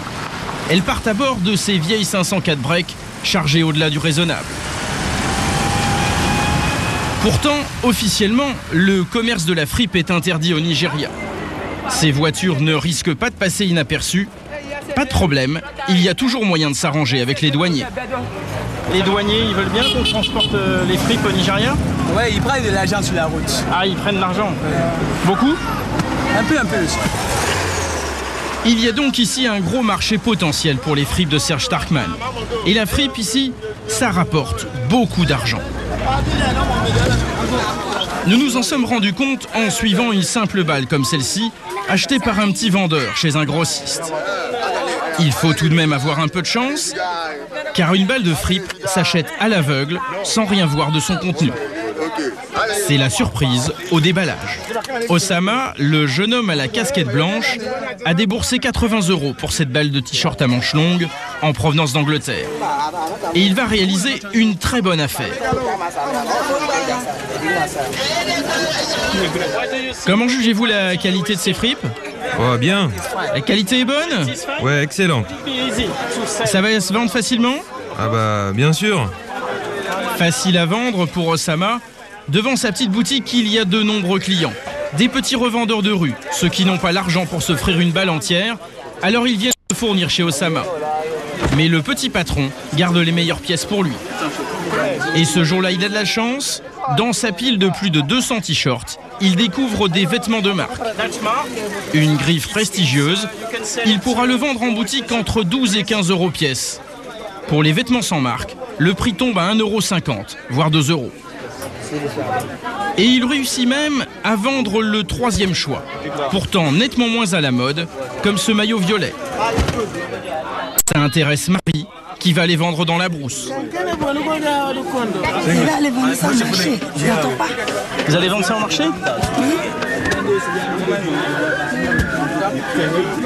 Elles partent à bord de ces vieilles 504 break chargées au-delà du raisonnable. Pourtant, officiellement, le commerce de la fripe est interdit au Nigeria. Ces voitures ne risquent pas de passer inaperçues. Pas de problème, il y a toujours moyen de s'arranger avec les douaniers. Les douaniers, ils veulent bien qu'on transporte les fripes au Nigeria? Ouais, ils prennent de l'argent sur la route. Ah, ils prennent de l'argent. Beaucoup? Un peu. Il y a donc ici un gros marché potentiel pour les fripes de Serge Starkman. Et la fripe ici, ça rapporte beaucoup d'argent. Nous nous en sommes rendus compte en suivant une simple balle comme celle-ci, achetée par un petit vendeur chez un grossiste. Il faut tout de même avoir un peu de chance, car une balle de fripe s'achète à l'aveugle sans rien voir de son contenu. C'est la surprise au déballage. Osama, le jeune homme à la casquette blanche, a déboursé 80 € pour cette balle de t-shirt à manches longues en provenance d'Angleterre. Et il va réaliser une très bonne affaire. Comment jugez-vous la qualité de ces fripes? Oh, bien. La qualité est bonne? Ouais, excellent. Ça va se vendre facilement? Ah bah, bien sûr. Facile à vendre pour Osama. Devant sa petite boutique, il y a de nombreux clients. Des petits revendeurs de rue, ceux qui n'ont pas l'argent pour s'offrir une balle entière, alors ils viennent se fournir chez Osama. Mais le petit patron garde les meilleures pièces pour lui. Et ce jour-là, il a de la chance. Dans sa pile de plus de 200 t-shirts, il découvre des vêtements de marque. Une griffe prestigieuse, il pourra le vendre en boutique entre 12 et 15 € pièce. Pour les vêtements sans marque, le prix tombe à 1,50 €, voire 2 €. Et il réussit même à vendre le 3e choix, pourtant nettement moins à la mode, comme ce maillot violet. Ça intéresse Marie, qui va les vendre dans la brousse. Vous allez vendre ça au marché? Oui.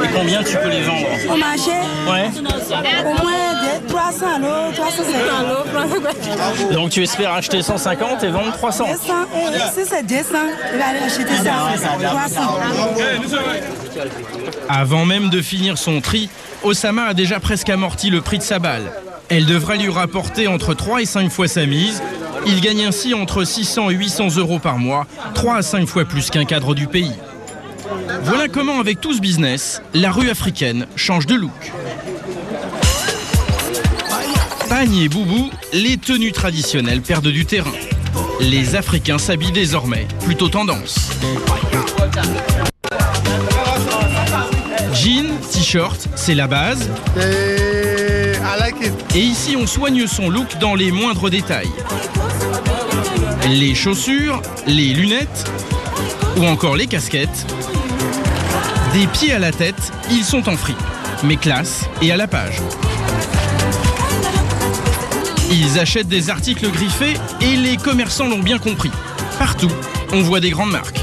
Et combien tu peux les vendre? Au marché? Ouais. Au moins 300 €, 350 €. Donc tu espères acheter 150 et vendre 300? 200, si c'est 200, il va aller acheter ça. 300. Avant même de finir son tri, Osama a déjà presque amorti le prix de sa balle. Elle devrait lui rapporter entre 3 et 5 fois sa mise. Il gagne ainsi entre 600 et 800 € par mois, 3 à 5 fois plus qu'un cadre du pays. Voilà comment, avec tout ce business, la rue africaine change de look. Pagne et boubou, les tenues traditionnelles perdent du terrain. Les Africains s'habillent désormais plutôt tendance. Jean, t-shirt, c'est la base. Et ici, on soigne son look dans les moindres détails. Les chaussures, les lunettes ou encore les casquettes. Des pieds à la tête, ils sont en fripe, mais classe et à la page. Ils achètent des articles griffés et les commerçants l'ont bien compris. Partout, on voit des grandes marques.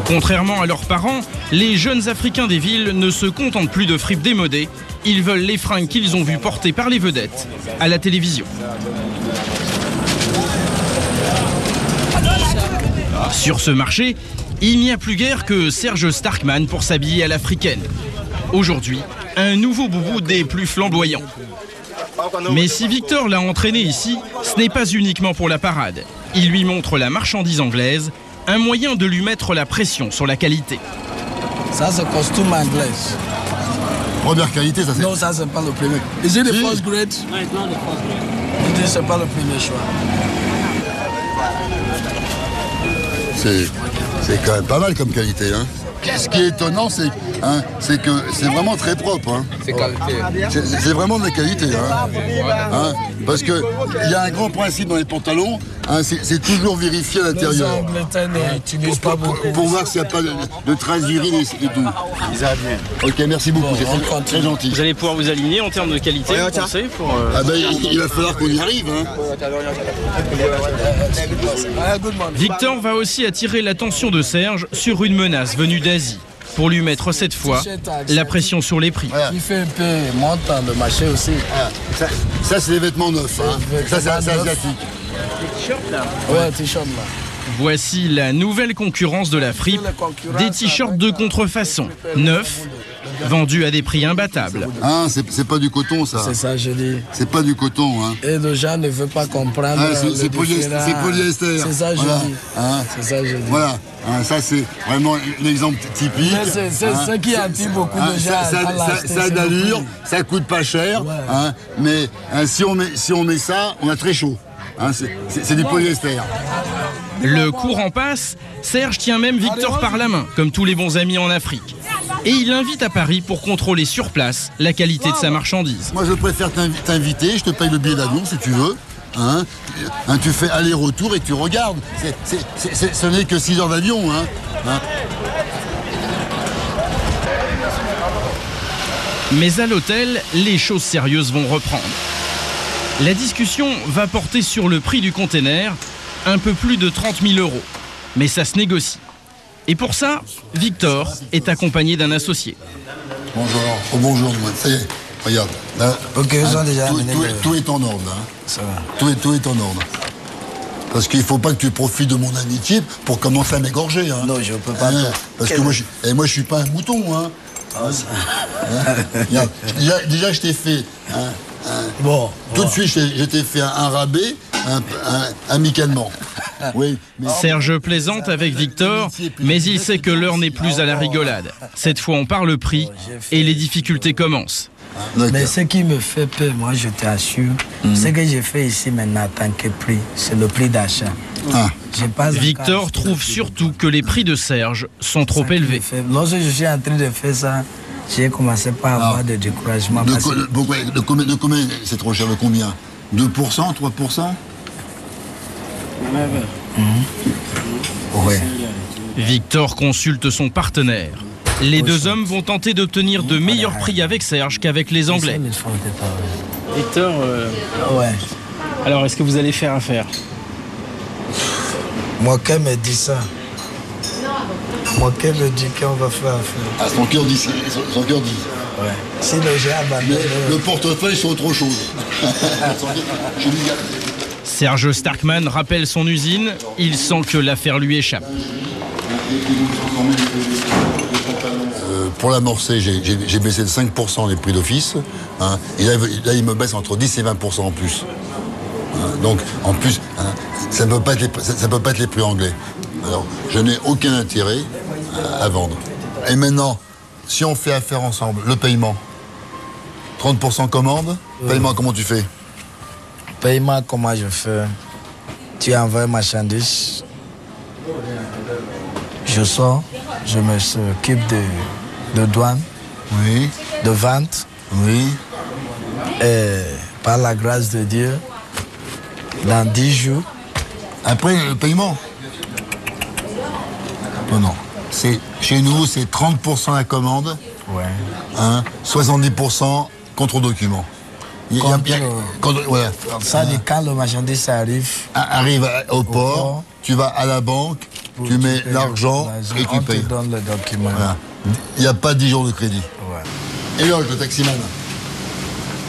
Contrairement à leurs parents, les jeunes Africains des villes ne se contentent plus de fripes démodées. Ils veulent les fringues qu'ils ont vues portées par les vedettes à la télévision. Sur ce marché, il n'y a plus guère que Serge Starkman pour s'habiller à l'africaine. Aujourd'hui, un nouveau boubou des plus flamboyants. Mais si Victor l'a entraîné ici, ce n'est pas uniquement pour la parade. Il lui montre la marchandise anglaise, un moyen de lui mettre la pression sur la qualité. Ça, c'est costume anglais. Première qualité, ça c'est... Non, ça, c'est pas le premier. Is it the first grade? Non, it's not the first grade. C'est pas le premier choix. C'est quand même pas mal comme qualité. Hein. Ce qui est étonnant, c'est que c'est vraiment très propre. Hein. C'est qualité. C'est vraiment de la qualité. Hein. Parce qu'il y a un grand principe dans les pantalons, hein, c'est toujours vérifier à l'intérieur. Les Angleterres n'utilisent pas beaucoup. Pour voir s'il n'y a pas de traces viriles et tout. Ok, merci beaucoup, c'est très gentil. Vous allez pouvoir vous aligner en termes de qualité, vous pensez pour, Ah ben, il va falloir qu'on y arrive. Hein. Victor va aussi attirer l'attention de Serge sur une menace venue d'Asie, pour lui mettre cette fois la pression sur les prix. Il fait un peu montant le marché aussi. Ça c'est des vêtements neufs. Hein. Ça c'est asiatique. T-shirt là. Ouais, t-shirt là. Voici la nouvelle concurrence de la fripe, des t-shirts de contrefaçon, neufs, vendus à des prix imbattables. Ah, c'est pas du coton ça. C'est ça, je dis. C'est pas du coton. Hein. Et les gens ne veulent pas comprendre. Ah, c'est polyester. C'est ça, je dis. Hein. C'est ça, je dis. Voilà. Hein, ça c'est vraiment l'exemple typique. C'est ce qui attire beaucoup de gens. Ça a d'allure, ça coûte pas cher. Ouais. Hein, mais si on met ça, on a très chaud. Hein, c'est du polyester. Le courant passe, Serge tient même Victor par la main, comme tous les bons amis en Afrique. Et il l'invite à Paris pour contrôler sur place la qualité de sa marchandise. Moi je préfère t'inviter, je te paye le billet d'avion si tu veux. Hein, tu fais aller-retour et tu regardes. Ce n'est que 6 heures d'avion. Hein. Mais à l'hôtel, les choses sérieuses vont reprendre. La discussion va porter sur le prix du container, un peu plus de 30 000 €. Mais ça se négocie. Et pour ça, Victor est accompagné d'un associé. Bonjour. Oh, bonjour, ça y est, regarde. Là, ok, déjà tout est en ordre. Hein. Ça va. Tout est en ordre. Parce qu'il ne faut pas que tu profites de mon amitié pour commencer à m'égorger. Hein. Non, je ne peux pas. Parce que moi, je ne suis pas un mouton. Hein. Regarde, déjà, je t'ai fait... Bon, tout de suite, je t'ai fait un rabais, amicalement. Oui, mais... Serge plaisante avec Victor, mais il sait que l'heure n'est plus à la rigolade. Cette fois, on parle prix et les difficultés commencent. Mais ce qui me fait peur, moi, je t'assure, ce que j'ai fait ici maintenant en tant que prix, c'est le prix d'achat. Victor trouve surtout que les prix de Serge sont trop élevés. Lorsque je suis en train de faire ça, j'ai commencé par avoir de découragement. De combien c'est trop cher? De combien? 2%, 3%? Ouais. Victor consulte son partenaire. Les deux hommes vont tenter d'obtenir de meilleurs prix avec Serge qu'avec les Anglais. Victor, ouais. Alors, est-ce que vous allez faire affaire? Moi, qui me dit ça? Moi, qui me dit qu'on va faire affaire? Ah, son cœur dit. Ouais. Sinon, j'ai abandonné. Le portefeuille sur autre chose. Serge Starkman rappelle son usine. Il sent que l'affaire lui échappe. Pour l'amorcer, j'ai baissé de 5% les prix d'office. Hein, et là, il me baisse entre 10 et 20% en plus. Hein, donc, en plus, hein, ça ne peut pas être les prix anglais. Alors, je n'ai aucun intérêt à vendre. Et maintenant, si on fait affaire ensemble, le paiement, 30% commande, paiement, comment tu fais? Paiement, comment je fais? Tu envoies marchandise, je sors, je me s'occupe de douane, oui, de vente, oui, et par la grâce de Dieu, dans 10 jours. Après le paiement? Non. Chez nous, c'est 30% la commande, ouais. Hein, 70% contre-document. Voilà. Ça dit quand le marchandise arrive au port, tu vas à la banque, tu mets l'argent et tu payes. On te donne le document. Voilà. Il n'y a pas 10 jours de crédit. Ouais. Et là, le taximan.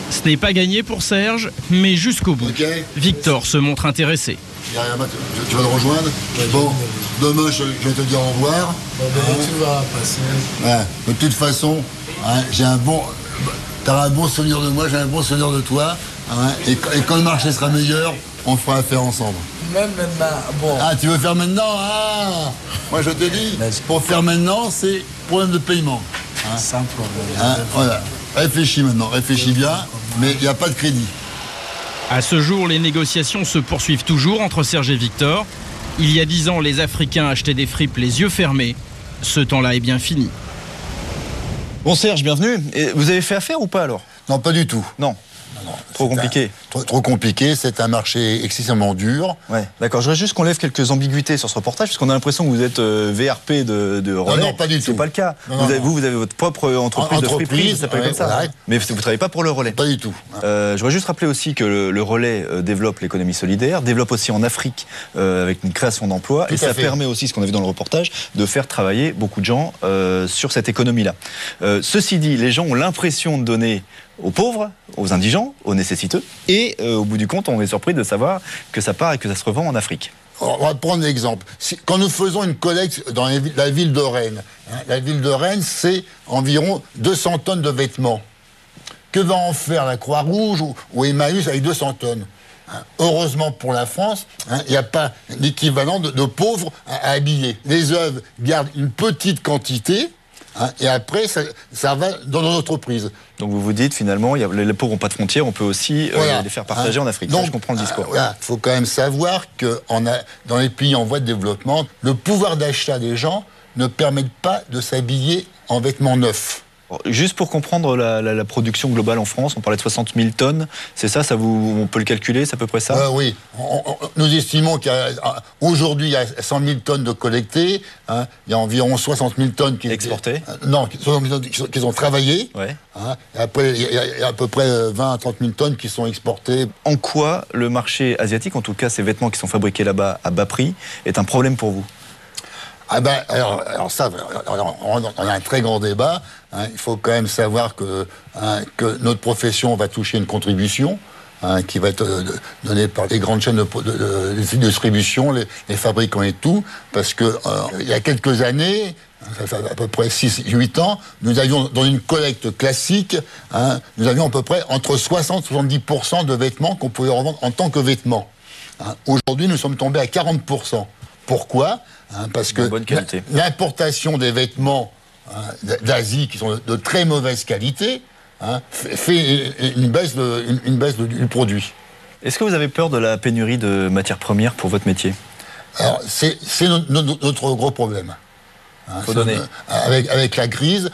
Ce n'est pas gagné pour Serge, mais jusqu'au bout. Okay. Victor se montre intéressé. Tu vas le rejoindre? Bon, demain, je vais te dire au revoir. Tu vas passer. Ouais. De toute façon, hein, tu auras un bon souvenir de moi, j'ai un bon souvenir de toi. Hein, et quand le marché sera meilleur, on fera affaire ensemble. Même maintenant, bon. Ah, tu veux faire maintenant? Ah, moi je te dis, pour faire maintenant, c'est problème de paiement. Hein. Sans problème. Hein, voilà. Réfléchis maintenant, réfléchis bien, mais il n'y a pas de crédit. À ce jour, les négociations se poursuivent toujours entre Serge et Victor. Il y a 10 ans, les Africains achetaient des fripes les yeux fermés. Ce temps-là est bien fini. Bon Serge, bienvenue. Et vous avez fait affaire ou pas alors? Non, pas du tout. Non. Trop compliqué. Trop compliqué, c'est un marché excessivement dur. Ouais, d'accord. Je voudrais juste qu'on lève quelques ambiguïtés sur ce reportage, parce qu'on a l'impression que vous êtes VRP de relais. Non, pas du tout. C'est pas le cas. Non, vous avez votre propre entreprise de friperie, ça s'appelle comme ça. Ouais. Mais vous ne travaillez pas pour le relais. Pas du tout. Je voudrais juste rappeler aussi que le relais développe l'économie solidaire, développe aussi en Afrique avec une création d'emplois, et ça permet aussi, ce qu'on a vu dans le reportage, de faire travailler beaucoup de gens sur cette économie-là. Ceci dit, les gens ont l'impression de donner aux pauvres, aux indigents, aux nécessiteux, et au bout du compte, on est surpris de savoir que ça part et que ça se revend en Afrique. On va prendre l'exemple. Quand nous faisons une collecte dans la ville de Rennes, la ville de Rennes, c'est environ 200 tonnes de vêtements. Que va en faire la Croix-Rouge ou Emmaüs avec 200 tonnes? Heureusement pour la France, il n'y a pas l'équivalent de pauvres à habiller. Les œuvres gardent une petite quantité, et après, ça va dans nos entreprises. Donc vous vous dites, finalement, les pauvres n'ont pas de frontières, on peut aussi les faire partager en Afrique. Donc, ça, je comprends le discours. Il faut quand même savoir que dans les pays en voie de développement, le pouvoir d'achat des gens ne permet pas de s'habiller en vêtements neufs. Juste pour comprendre la production globale en France, on parlait de 60 000 tonnes, c'est ça, on peut le calculer, c'est à peu près ça? Oui, nous estimons qu'aujourd'hui, il y a 100 000 tonnes de collectées, il y a environ 60 000 tonnes qui exportées. Non, 60 000 tonnes qui sont travaillées. Ouais. Et après, il y a à peu près 20 à 30 000 tonnes qui sont exportées. En quoi le marché asiatique, en tout cas ces vêtements qui sont fabriqués là-bas à bas prix, est un problème pour vous? Alors ça, on a un très grand débat. Il faut quand même savoir que notre profession va toucher une contribution qui va être donnée par les grandes chaînes de distribution, les fabricants et tout, parce que il y a quelques années, ça fait à peu près 6-8 ans, nous avions dans une collecte classique, nous avions à peu près entre 60 et 70% de vêtements qu'on pouvait revendre en tant que vêtements. Aujourd'hui, nous sommes tombés à 40%. Pourquoi? Parce que l'importation des vêtements d'Asie, qui sont de très mauvaise qualité, fait une baisse du produit. Est-ce que vous avez peur de la pénurie de matières premières pour votre métier? Alors, c'est notre gros problème. Faut donner. Avec la crise,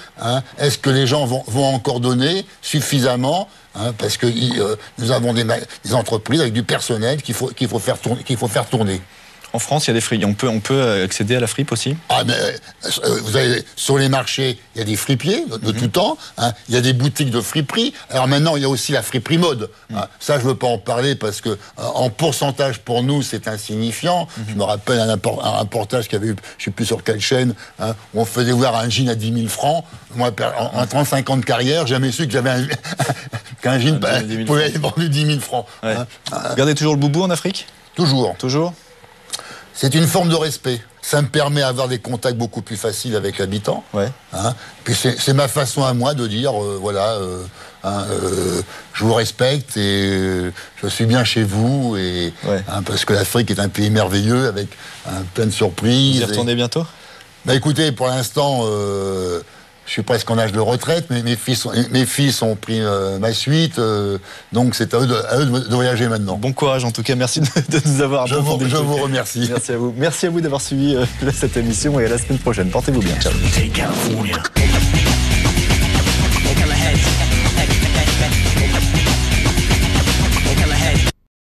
est-ce que les gens vont encore donner suffisamment? Parce que nous avons des entreprises avec du personnel qu'il faut faire tourner. En France, il y a des fripes. On peut accéder à la fripe aussi? Vous avez, sur les marchés, il y a des fripiers de tout temps. Il y a des boutiques de friperie. Alors maintenant, il y a aussi la friperie mode. Ça, je ne veux pas en parler parce que en pourcentage pour nous, c'est insignifiant. Je me rappelle un reportage qu'il y avait eu, je ne sais plus sur quelle chaîne, où on faisait voir un jean à 10 000 francs. Moi, en 35 ans de carrière, j'ai jamais su que j'avais qu'un jean pouvait être vendu 10 000 francs. Ouais. Vous gardez toujours le boubou en Afrique? Toujours. Toujours? C'est une forme de respect. Ça me permet d'avoir des contacts beaucoup plus faciles avec l'habitant. Ouais. Puis c'est ma façon à moi de dire, je vous respecte et je suis bien chez vous. Parce que l'Afrique est un pays merveilleux avec plein de surprises. Vous y retournez bientôt? Écoutez, pour l'instant, je suis presque en âge de retraite, mais mes fils ont pris ma suite, donc c'est à eux de voyager maintenant. Bon courage en tout cas, merci de nous avoir approfondi. Je vous remercie. Merci à vous. Merci à vous d'avoir suivi cette émission et à la semaine prochaine. Portez-vous bien. Ciao.